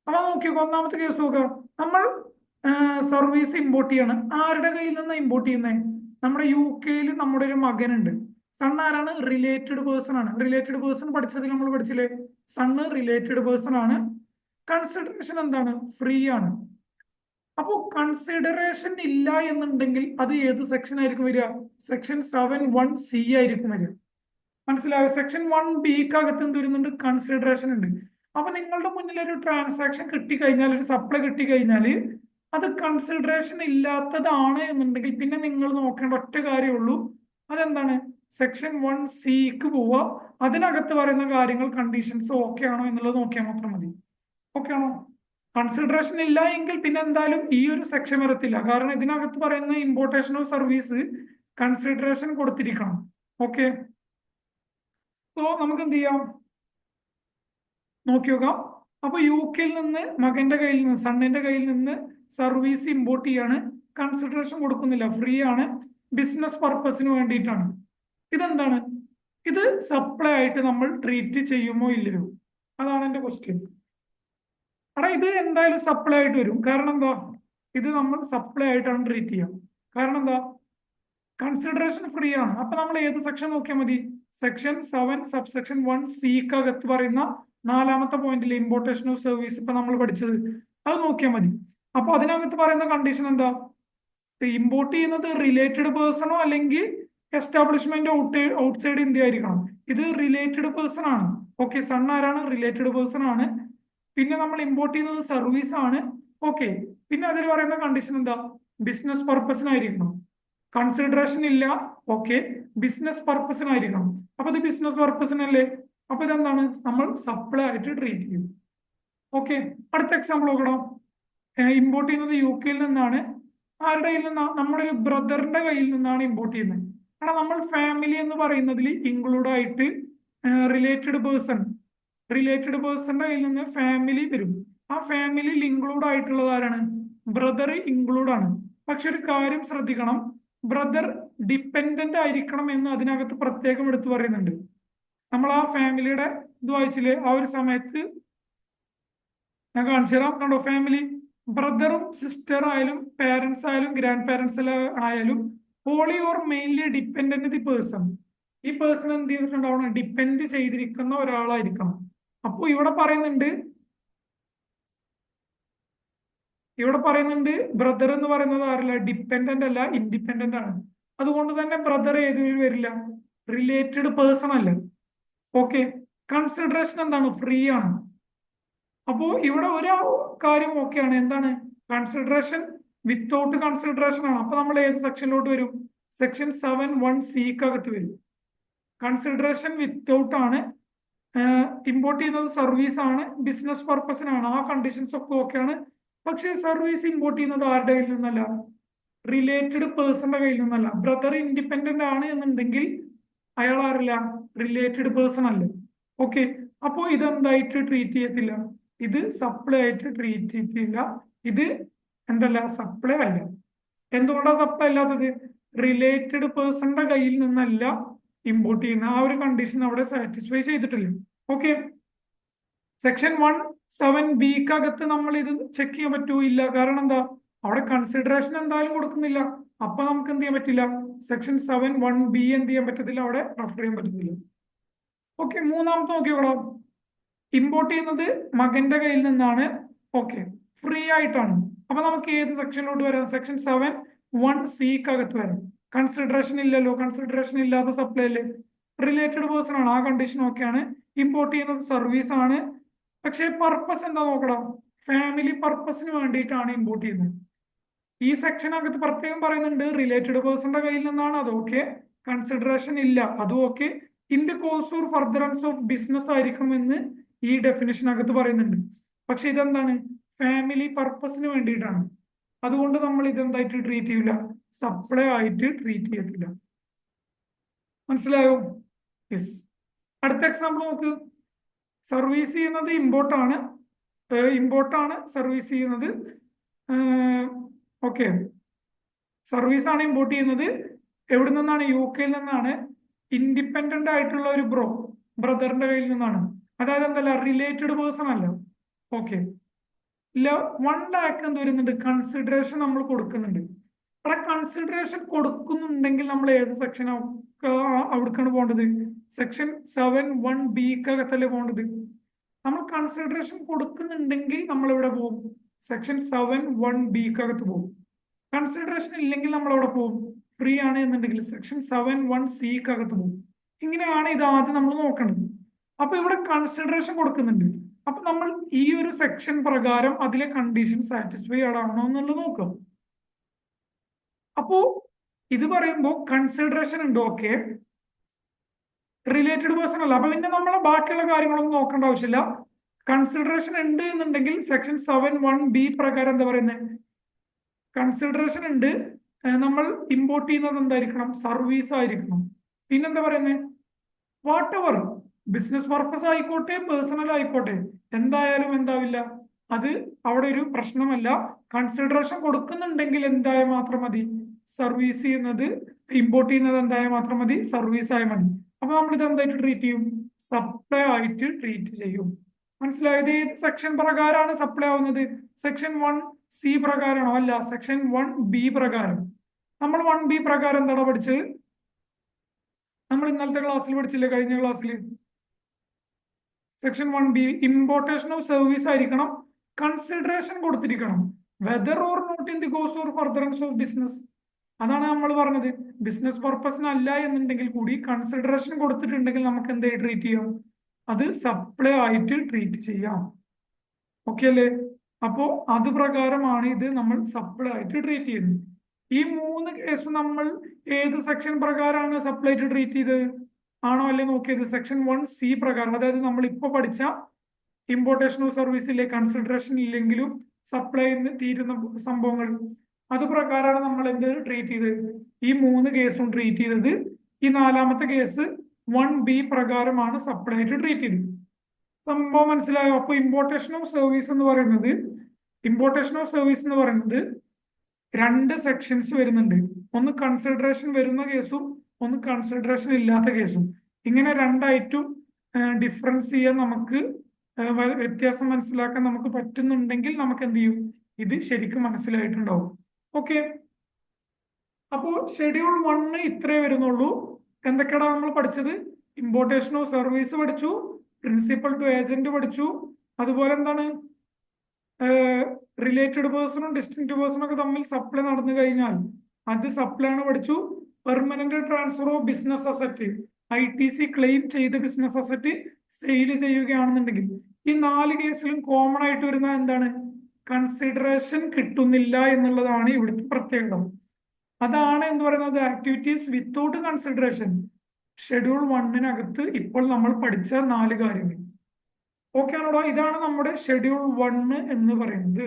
അപ്പൊ നോക്കിയോ, ഒന്നാമത്തെ കേസ് നോക്കുക, നമ്മൾ സർവീസ് ഇമ്പോർട്ട് ചെയ്യാണ്. ആരുടെ കയ്യിൽ നിന്നാണ് ഇമ്പോർട്ട് ചെയ്യുന്നത്, നമ്മുടെ UK നമ്മുടെ ഒരു മകനുണ്ട്. സൺ ആരാണ്, റിലേറ്റഡ് പേഴ്സൺ ആണ്. റിലേറ്റഡ് പേഴ്സൺ പഠിച്ചതിൽ നമ്മൾ പഠിച്ചില്ലേ, സണ്ണ് റിലേറ്റഡ് പേഴ്സൺ ആണ്. കൺസിഡറേഷൻ എന്താണ്, ഫ്രീ ആണ്. അപ്പോ കൺസിഡറേഷൻ ഇല്ല എന്നുണ്ടെങ്കിൽ അത് ഏത് സെക്ഷൻ ആയിരിക്കും വരിക, സെക്ഷൻ 7(1)C ആയിരിക്കും വരിക. മനസ്സിലായോ? സെക്ഷൻ 1B എന്ത് വരുന്നുണ്ട്, കൺസിഡറേഷൻ ഉണ്ട്. അപ്പൊ നിങ്ങളുടെ മുന്നിൽ ഒരു ട്രാൻസാക്ഷൻ കിട്ടിക്കഴിഞ്ഞാൽ, ഒരു സപ്ലൈ കിട്ടിക്കഴിഞ്ഞാൽ അത് കൺസിഡറേഷൻ ഇല്ലാത്തതാണ് എന്നുണ്ടെങ്കിൽ പിന്നെ നിങ്ങൾ നോക്കേണ്ട ഒറ്റ കാര്യമുള്ളൂ, അതെന്താണ്, സെക്ഷൻ 1C പോവുക. അതിനകത്ത് പറയുന്ന കാര്യങ്ങൾ കണ്ടീഷൻസ് ഓക്കെ ആണോ എന്നുള്ളത് നോക്കിയാൽ മാത്രം മതി. ഓക്കെ ആണോ? കൺസിഡറേഷൻ ഇല്ല എങ്കിൽ പിന്നെ എന്തായാലും ഈ ഒരു സെക്ഷൻ വരത്തില്ല. കാരണം ഇതിനകത്ത് പറയുന്ന ഇമ്പോർട്ടേഷൻ ഓഫ് സർവീസ് കൺസിഡറേഷൻ കൊടുത്തിരിക്കണം. ഓക്കെ, സോ നമുക്ക് എന്ത് ചെയ്യാം, നോക്കി നോക്കാം. അപ്പൊ UK നിന്ന് മകന്റെ കയ്യിൽ നിന്ന്, സണ്ണിന്റെ കയ്യിൽ നിന്ന് സർവീസ് ഇമ്പോർട്ട് ചെയ്യാണ്. കൺസിഡറേഷൻ കൊടുക്കുന്നില്ല, ഫ്രീ ആണ്, ബിസിനസ് പർപ്പസിന് വേണ്ടിയിട്ടാണ്. ഇതെന്താണ്, ഇത് സപ്ലൈ ആയിട്ട് നമ്മൾ ട്രീറ്റ് ചെയ്യുമോ ഇല്ലയോ, അതാണ് എന്റെ ക്വസ്റ്റ്യൻ. അവിടെ ഇത് എന്തായാലും സപ്ലൈ ആയിട്ട് വരും. കാരണം എന്താ, ഇത് നമ്മൾ സപ്ലൈ ആയിട്ടാണ് ട്രീറ്റ് ചെയ്യാം. കാരണം എന്താ, കൺസിഡറേഷൻ ഫ്രീ ആണ്. അപ്പൊ നമ്മൾ ഏത് സെക്ഷൻ നോക്കിയാൽ മതി, സെക്ഷൻ 7 സബ്സെക്ഷൻ 1C പറയുന്ന 4ാമത്തെ പോയിന്റിൽ ഇമ്പോർട്ടേഷൻ ഓഫ് സർവീസ് ഇപ്പൊ നമ്മൾ പഠിച്ചത്, അത് നോക്കിയാൽ മതി. അപ്പൊ അതിനകത്ത് പറയുന്ന കണ്ടീഷൻ എന്താ, ഇമ്പോർട്ട് ചെയ്യുന്നത് റിലേറ്റഡ് പേഴ്സണോ അല്ലെങ്കിൽ എസ്റ്റാബ്ലിഷ്മെന്റ് ഔട്ട്സൈഡ് ഇന്ത്യ ആയിരിക്കണം. ഇത് റിലേറ്റഡ് പേഴ്സൺ ആണ്. ഓക്കെ, സൺ ആരാണ്, റിലേറ്റഡ് പേഴ്സൺ ആണ്. പിന്നെ നമ്മൾ ഇമ്പോർട്ട് ചെയ്യുന്നത് സർവീസ് ആണ്. ഓക്കെ, പിന്നെ അതിൽ പറയുന്ന കണ്ടീഷൻ എന്താ, ബിസിനസ് പർപ്പസിനായിരിക്കണം. കൺസിഡറേഷൻ ഇല്ല, ഓക്കെ, ബിസിനസ് പർപ്പസിനായിരിക്കണം. അപ്പൊ ഇത് ബിസിനസ് പർപ്പസിനല്ലേ, അപ്പൊ ഇതെന്താണ്, നമ്മൾ സപ്ലൈ ആയിട്ട് ട്രീറ്റ് ചെയ്യും. ഓക്കെ, അടുത്ത എക്സാമ്പിൾ നോക്കണം. ഇമ്പോർട്ട് ചെയ്യുന്നത് UK നിന്നാണ്. ആരുടെ കയ്യിൽ നിന്നാണ്, നമ്മുടെ ഒരു ബ്രദറിന്റെ കയ്യിൽ നിന്നാണ് ഇമ്പോർട്ട് ചെയ്യുന്നത്. കാരണം നമ്മൾ ഫാമിലി എന്ന് പറയുന്നതിൽ ഇൻക്ലൂഡ് ആയിട്ട് റിലേറ്റഡ് പേഴ്സന്റെ കയ്യിൽ നിന്ന് ഫാമിലി വരും. ആ ഫാമിലിയിൽ ഇൻക്ലൂഡ് ആയിട്ടുള്ളത് ആരാണ്, ബ്രദർ ഇൻക്ലൂഡ് ആണ്. പക്ഷെ ഒരു കാര്യം ശ്രദ്ധിക്കണം, ബ്രദർ ഡിപ്പെൻഡന്റ് ആയിരിക്കണം എന്ന് അതിനകത്ത് പ്രത്യേകം എടുത്തു പറയുന്നുണ്ട്. നമ്മൾ ആ ഫാമിലിയുടെ ഇത് വായിച്ചില്ലേ, ആ ഒരു സമയത്ത് ഞാൻ കാണിച്ചു തരാം. കണ്ടോ, ഫാമിലി ബ്രദറും സിസ്റ്റർ ആയാലും പേരൻസ് ആയാലും ഗ്രാൻഡ് പേരൻസ് ആയാലും holy or mainly dependent the person. ഈ പേഴ്സൺ എന്ത് ചെയ്തിട്ടുണ്ടാവണം, ഡിപ്പെൻഡ് ചെയ്തിരിക്കുന്ന ഒരാളായിരിക്കണം. അപ്പൊ ഇവിടെ പറയുന്നുണ്ട് ബ്രദർ എന്ന് പറയുന്നത് ആരല്ല, ഡിപ്പെൻഡന്റ് അല്ല, ഇൻഡിപെൻഡന്റ് ആണ്. അതുകൊണ്ട് തന്നെ ബ്രദർ ഏതിൽ വരില്ല, റിലേറ്റഡ് പേഴ്സൺ അല്ല. ഓക്കെ, കൺസിഡറേഷൻ എന്താണ്, ഫ്രീ ആണ്. അപ്പോ ഇവിടെ ഒരു കാര്യം ഓക്കെയാണ്, എന്താണ്, കൺസിഡറേഷൻ വിത്തൗട്ട് കൺസിഡറേഷൻ ആണ്. അപ്പൊ നമ്മൾ ഏത് സെക്ഷനിലോട്ട് വരും, സെക്ഷൻ 7(1)(c)ക്കകത്ത് വരും. കൺസിഡറേഷൻ വിത്തൗട്ട് ആണ്, ഇമ്പോർട്ട് ചെയ്യുന്നത് സർവീസ് ആണ്, ബിസിനസ് പർപ്പസിനാണ്, ആ കണ്ടീഷൻസ് ഒക്കെ ഓക്കെയാണ്. പക്ഷേ സർവീസ് ഇമ്പോർട്ട് ചെയ്യുന്നത് ആരുടെ കയ്യിൽ നിന്നല്ല, റിലേറ്റഡ് പേഴ്സന്റെ കയ്യിൽ നിന്നല്ല. ബ്രദർ ഇൻഡിപെൻഡന്റ് ആണ് എന്നുണ്ടെങ്കിൽ അയാൾ ആരില്ല, റിലേറ്റഡ് പേഴ്സൺ അല്ല. ഓക്കെ, അപ്പോ ഇതെന്തായിട്ട് ട്രീറ്റ് ചെയ്യത്തില്ല, ഇത് സപ്ലൈ ആയിട്ട് ട്രീറ്റ് ചെയ്യത്തില്ല. ഇത് എന്തല്ല, സപ്ലൈ അല്ല. എന്തുകൊണ്ടാണ് സപ്ലൈ അല്ലാത്തത്, റിലേറ്റഡ് പേഴ്സന്റെ കയ്യിൽ നിന്നല്ല ഇമ്പോർട്ട് ചെയ്യുന്ന ആ ഒരു കണ്ടീഷൻ അവിടെ സാറ്റിസ്ഫൈ ചെയ്തിട്ടില്ല. ഓക്കെ, സെക്ഷൻ 1(7)(b)ക്കകത്ത് നമ്മൾ ഇത് ചെക്ക് ചെയ്യാൻ പറ്റുമോ, ഇല്ല. കാരണം എന്താ, അവിടെ കൺസിഡറേഷൻ എന്തായാലും കൊടുക്കുന്നില്ല. അപ്പൊ നമുക്ക് എന്ത് ചെയ്യാൻ പറ്റില്ല, സെക്ഷൻ 7(1)(b) എന്ത് ചെയ്യാൻ പറ്റത്തില്ല, അവിടെ റെഫർ ചെയ്യാൻ പറ്റത്തില്ല. ഓക്കെ, മൂന്നാമത്തെ നോക്കിയോളൂ, ഇമ്പോർട്ട് ചെയ്യുന്നത് മകന്റെ കയ്യിൽ നിന്നാണ്. ഓക്കെ, ഫ്രീ ആയിട്ടാണ്. അപ്പൊ നമുക്ക് ഏത് സെക്ഷനിലോട്ട് വരാം, സെക്ഷൻ 7(1)(c)ക്കകത്ത് വരാം. കൺസിഡറേഷൻ ഇല്ലല്ലോ, കൺസിഡറേഷൻ ഇല്ലാത്ത സപ്ലൈ അല്ലേ, റിലേറ്റഡ് പേഴ്സൺ ആണ്, ആ കണ്ടീഷൻ ഓക്കെയാണ്. ഇമ്പോർട്ട് ചെയ്യുന്നത് സർവീസ് ആണ്. പക്ഷേ പർപ്പസ് എന്താ നോക്കണം, ഫാമിലി പർപ്പസിന് വേണ്ടിയിട്ടാണ് ഇമ്പോർട്ട് ചെയ്യുന്നത്. ഈ സെക്ഷനകത്ത് പ്രത്യേകം പറയുന്നുണ്ട് റിലേറ്റഡ് പേഴ്സന്റെ കയ്യിൽ നിന്നാണ്, അത് ഓക്കെ. കൺസിഡറേഷൻ ഇല്ല, അതും okay. In the course or furtherance of business ആയിരിക്കണമെന്ന് ഈ ഡെഫിനിഷനകത്ത് പറയുന്നുണ്ട്. പക്ഷെ ഇതെന്താണ്, ഫാമിലി പർപ്പസിന് വേണ്ടിയിട്ടാണ്. അതുകൊണ്ട് നമ്മൾ ഇതെന്തായിട്ട് ട്രീറ്റ് ചെയ്യില്ല, സപ്ലൈ ആയിട്ട് ട്രീറ്റ് ചെയ്യത്തില്ല. മനസ്സിലായോ? യെസ്. അടുത്ത എക്സാമ്പിൾ നോക്ക്. സർവീസ് ചെയ്യുന്നത് ഇമ്പോർട്ടാണ്, സർവീസ് ചെയ്യുന്നത്. ഓക്കെ, സർവീസ് ആണ് ഇമ്പോർട്ട് ചെയ്യുന്നത്. എവിടെ നിന്നാണ്, UK നിന്നാണ്. ഇൻഡിപെൻഡന്റ് ആയിട്ടുള്ള ഒരു ബ്രദറിന്റെ കയ്യിൽ നിന്നാണ്. അതായത് എന്തല്ല, റിലേറ്റഡ് പേഴ്സൺ അല്ല. ഓക്കെ, 1 lakh എന്ത് വരുന്നുണ്ട്, കൺസിഡറേഷൻ നമ്മൾ കൊടുക്കുന്നുണ്ട്. അവിടെ കൺസിഡറേഷൻ കൊടുക്കുന്നുണ്ടെങ്കിൽ നമ്മൾ ഏത് സെക്ഷൻ അവിടേക്കാണ് പോകേണ്ടത്, സെക്ഷൻ 7(1)(b)ക്കകത്തല്ലേ പോകേണ്ടത്. നമ്മൾ കൺസിഡറേഷൻ കൊടുക്കുന്നുണ്ടെങ്കിൽ നമ്മൾ എവിടെ പോകും, സെക്ഷൻ 7(1)(b)ക്കകത്ത് പോകും. കൺസിഡറേഷൻ ഇല്ലെങ്കിൽ നമ്മൾ എവിടെ പോകും, ഫ്രീ ആണ് എന്നുണ്ടെങ്കിൽ സെക്ഷൻ 7(1)(c)ക്കകത്ത് പോകും. ഇങ്ങനെയാണ് ഇത് ആദ്യം നമ്മൾ നോക്കേണ്ടത്. അപ്പൊ ഇവിടെ കൺസിഡറേഷൻ കൊടുക്കുന്നുണ്ട്. അപ്പൊ നമ്മൾ ഈ ഒരു സെക്ഷൻ പ്രകാരം അതിലെ കണ്ടീഷൻ സാറ്റിസ്ഫൈ ആണോ എന്നുള്ളത് നോക്കാം. അപ്പോ ഇത് പറയുമ്പോൾ കൺസിഡറേഷൻ ഉണ്ട്, ഓക്കെ, റിലേറ്റഡ് പേഴ്സൺ അല്ല. അപ്പൊ പിന്നെ നമ്മൾ ബാക്കിയുള്ള കാര്യങ്ങളൊന്നും നോക്കേണ്ട ആവശ്യമില്ല. കൺസിഡറേഷൻ ഉണ്ട് എന്നുണ്ടെങ്കിൽ സെക്ഷൻ 7(1)(b) പ്രകാരം എന്താ പറയുന്നത്, കൺസിഡറേഷൻ ഉണ്ട്, നമ്മൾ ഇമ്പോർട്ട് ചെയ്യുന്നത് എന്തായിരിക്കണം, സർവീസ് ആയിരിക്കണം. പിന്നെന്താ പറയുന്നത്, വാട്ട് എവർ ബിസിനസ് പർപ്പസ് ആയിക്കോട്ടെ പേഴ്സണൽ ആയിക്കോട്ടെ, എന്തായാലും എന്താവില്ല, അത് അവിടെ ഒരു പ്രശ്നമല്ല. കൺസിഡറേഷൻ കൊടുക്കുന്നുണ്ടെങ്കിൽ എന്തായ മാത്രം മതി, സർവീസ് ചെയ്യുന്നത്, ഇമ്പോർട്ട് ചെയ്യുന്നത് എന്തായ മാത്രം മതി, സർവീസ് ആയ മതി. അപ്പൊ നമ്മൾ ഇത് എന്തായിട്ട് ട്രീറ്റ് ചെയ്യും, സപ്ലൈ ആയിട്ട് ട്രീറ്റ് ചെയ്യും. മനസ്സിലായത്? ഏത് സെക്ഷൻ പ്രകാരമാണ് സപ്ലൈ ആവുന്നത്, സെക്ഷൻ 1(c) പ്രകാരമാണോ, അല്ല, സെക്ഷൻ 1(b) പ്രകാരം. നമ്മൾ 1(b) പ്രകാരം എന്താണ് പഠിച്ചത്, നമ്മൾ ഇന്നലത്തെ ക്ലാസ്സിൽ പഠിച്ചില്ലേ, കഴിഞ്ഞ ക്ലാസ്സിൽ. Section 1(b) importation of service ആയിരിക്കണം, കൺസിഡറേഷൻ കൊടുത്തിരിക്കണം, whether or not in the course or furtherance of business. അതാണ് നമ്മൾ പറഞ്ഞത്, ബിസിനസ് പർപ്പസിനല്ല എന്നുണ്ടെങ്കിൽ കൂടി കൺസിഡറേഷൻ കൊടുത്തിട്ടുണ്ടെങ്കിൽ നമുക്ക് എന്തായി ട്രീറ്റ് ചെയ്യാം, അത് സപ്ലൈ ആയിട്ട് ട്രീറ്റ് ചെയ്യാം. ഓക്കെ അല്ലേ? അപ്പോ അത് പ്രകാരമാണ് ഇത് നമ്മൾ സപ്ലൈ ആയിട്ട് ട്രീറ്റ് ചെയ്യുന്നത്. ഈ 3 കേസ് നമ്മൾ ഏത് സെക്ഷൻ പ്രകാരമാണ് സപ്ലൈ ആയിട്ട് ട്രീറ്റ് ചെയ്തത്, ആണോ അല്ലെ നോക്കിയത്, സെക്ഷൻ 1(c) പ്രകാരം. അതായത് നമ്മൾ ഇപ്പൊ പഠിച്ച ഇമ്പോർട്ടേഷൻ ഓഫ് സർവീസിലെ കൺസിഡറേഷൻ ഇല്ലെങ്കിലും സപ്ലൈ തീരുന്ന സംഭവങ്ങൾ, അത് പ്രകാരമാണ് നമ്മൾ എന്ത് ട്രീറ്റ് ചെയ്തത്, ഈ 3 കേസും ട്രീറ്റ് ചെയ്തത്. ഈ 4ാമത്തെ കേസ് 1(b) പ്രകാരമാണ് സപ്ലൈ ആയിട്ട് ട്രീറ്റ് ചെയ്തത്. സംഭവം മനസ്സിലായോ? അപ്പൊ ഇമ്പോർട്ടേഷൻ ഓഫ് സർവീസ് എന്ന് പറയുന്നത് 2 സെക്ഷൻസ് വരുന്നുണ്ട്. ഒന്ന് കൺസിഡറേഷൻ വരുന്ന കേസും ഒന്ന് കൺസിഡറേഷൻ ഇല്ലാത്ത കേസും. ഇങ്ങനെ രണ്ടായിട്ടും ഡിഫറൻസ് ചെയ്യാൻ നമുക്ക് വ്യത്യാസം മനസ്സിലാക്കാൻ നമുക്ക് പറ്റുന്നുണ്ടെങ്കിൽ നമുക്ക് എന്ത് ചെയ്യും, ഇത് ശരിക്കും മനസ്സിലായിട്ടുണ്ടാവും. ഓക്കെ, അപ്പോൾ ഷെഡ്യൂൾ 1 ഇത്രേ വരുന്നുള്ളൂ. എന്തൊക്കെയാണ് നമ്മൾ പഠിച്ചത്? ഇമ്പോർട്ടേഷൻ ഓഫ് സർവീസ് പഠിച്ചു, പ്രിൻസിപ്പൽ ടു ഏജന്റ് പഠിച്ചു, അതുപോലെ എന്താണ് റിലേറ്റഡ് പേഴ്സണും ഡിസ്റ്റിങ്ക്ട് പേഴ്സണും ഒക്കെ തമ്മിൽ സപ്ലൈ നടന്നു കഴിഞ്ഞാൽ അത് സപ്ലൈ ആണ് പഠിച്ചു. Permanent transfer of business asset, ITC claim ചെയ്ത ബിസിനസ് അസറ്റ് സെയിൽ ചെയ്യുകയാണെന്നുണ്ടെങ്കിൽ ഈ 4 കേസിലും കോമൺ ആയിട്ട് വരുന്ന എന്താണ്? കൺസിഡറേഷൻ കിട്ടുന്നില്ല എന്നുള്ളതാണ് ഇവിടുത്തെ പ്രത്യേകത. അതാണ് എന്ത് പറയുന്നത്, ആക്ടിവിറ്റീസ് വിത്തൗട്ട് കൺസിഡറേഷൻ. ഷെഡ്യൂൾ 1 ഇപ്പോൾ നമ്മൾ പഠിച്ച 4 കാര്യങ്ങൾ. ഓക്കെ ആണോടോ? ഇതാണ് നമ്മുടെ ഷെഡ്യൂൾ 1 എന്ന് പറയുന്നത്.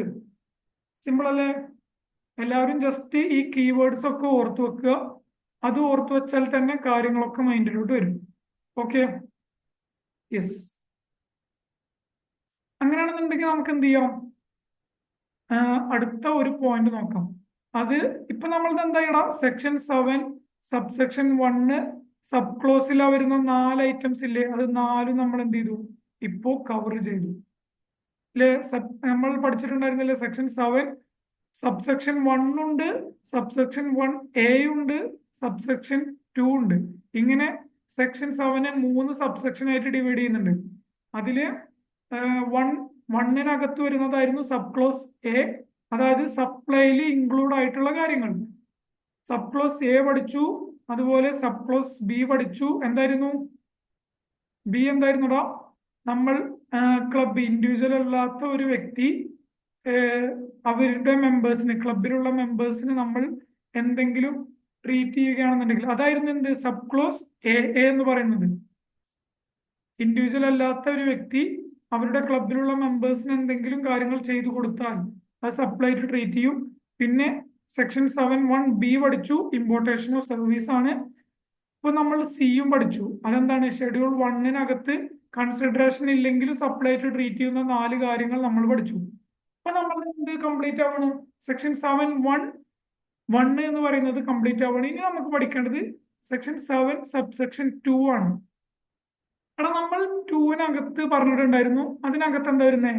സിമ്പിൾ അല്ലേ? എല്ലാവരും ജസ്റ്റ് ഈ കീവേഡ്സ് ഒക്കെ ഓർത്തു വെക്കുക. അത് ഓർത്തു വെച്ചാൽ തന്നെ കാര്യങ്ങളൊക്കെ മൈൻഡിലോട്ട് വരും. Okay, yes. അങ്ങനെയാണെന്നുണ്ടെങ്കിൽ നമുക്ക് എന്ത് ചെയ്യാം, അടുത്ത ഒരു പോയിന്റ് നോക്കാം. അത് ഇപ്പൊ നമ്മൾ എന്താ ചെയ്യണം, സെക്ഷൻ 7 സബ്സെക്ഷൻ 1 സബ് ക്ലോസിലാ വരുന്ന 4 ഐറ്റംസ് ഇല്ലേ, അത് 4 നമ്മൾ എന്ത് ചെയ്തു, ഇപ്പോ കവർ ചെയ്തു അല്ലെ? നമ്മൾ പഠിച്ചിട്ടുണ്ടായിരുന്നില്ലേ, സെക്ഷൻ 7 സബ്സെക്ഷൻ 1 ഉണ്ട്, സബ്സെക്ഷൻ 1A ഉണ്ട്, സബ്സെക്ഷൻ 2 ഉണ്ട്. ഇങ്ങനെ സെക്ഷൻ 7 3 സബ്സെക്ഷൻ ആയിട്ട് ഡിവൈഡ് ചെയ്യുന്നുണ്ട്. അതില് 1 വരുന്നതായിരുന്നു സബ് ക്ലോസ് A, അതായത് സപ്ലൈയിൽ ഇൻക്ലൂഡ് ആയിട്ടുള്ള കാര്യങ്ങൾ. സബ് ക്ലോസ് A പഠിച്ചു, അതുപോലെ സബ് ക്ലോസ് B പഠിച്ചു. എന്തായിരുന്നു B? എന്തായിരുന്നുടാ? നമ്മൾ ക്ലബ് ഇൻഡിവിജ്വൽ അല്ലാത്ത ഒരു വ്യക്തി അവരുടെ മെമ്പേഴ്സിന്, ക്ലബിലുള്ള മെമ്പേഴ്സിന് നമ്മൾ എന്തെങ്കിലും ട്രീറ്റ് ചെയ്യുകയാണെന്നുണ്ടെങ്കിൽ അതായിരുന്നു എന്ത്, സബ് ക്ലോസ് A എന്ന് പറയുന്നത്. ഇൻഡിവിജ്വൽ അല്ലാത്ത ഒരു വ്യക്തി അവരുടെ ക്ലബിലുള്ള മെമ്പേഴ്സിന് എന്തെങ്കിലും കാര്യങ്ങൾ ചെയ്തു കൊടുത്താൽ അത് സപ്ലൈ ടു ട്രീറ്റ് ചെയ്യും. പിന്നെ സെക്ഷൻ 7(1)(b) പഠിച്ചു, ഇമ്പോർട്ടേഷൻ ഓഫ് സർവീസ് ആണ്. ഇപ്പൊ നമ്മൾ സിയും പഠിച്ചു. അതെന്താണ്, ഷെഡ്യൂൾ 1 കൺസിഡറേഷൻ ഇല്ലെങ്കിലും സപ്ലൈ ടു ട്രീറ്റ് ചെയ്യുന്ന 4 കാര്യങ്ങൾ നമ്മൾ പഠിച്ചു. അപ്പൊ നമ്മൾ എന്ത് കംപ്ലീറ്റ് ആവണ്, സെക്ഷൻ 7(1) എന്ന് പറയുന്നത് കംപ്ലീറ്റ് ആവണം. ഇനി നമുക്ക് പഠിക്കേണ്ടത് സെക്ഷൻ 7 സബ്സെക്ഷൻ 2 ആണ്. കാരണം നമ്മൾ 2 പറഞ്ഞിട്ടുണ്ടായിരുന്നു, അതിനകത്ത് എന്താ വരുന്നേ,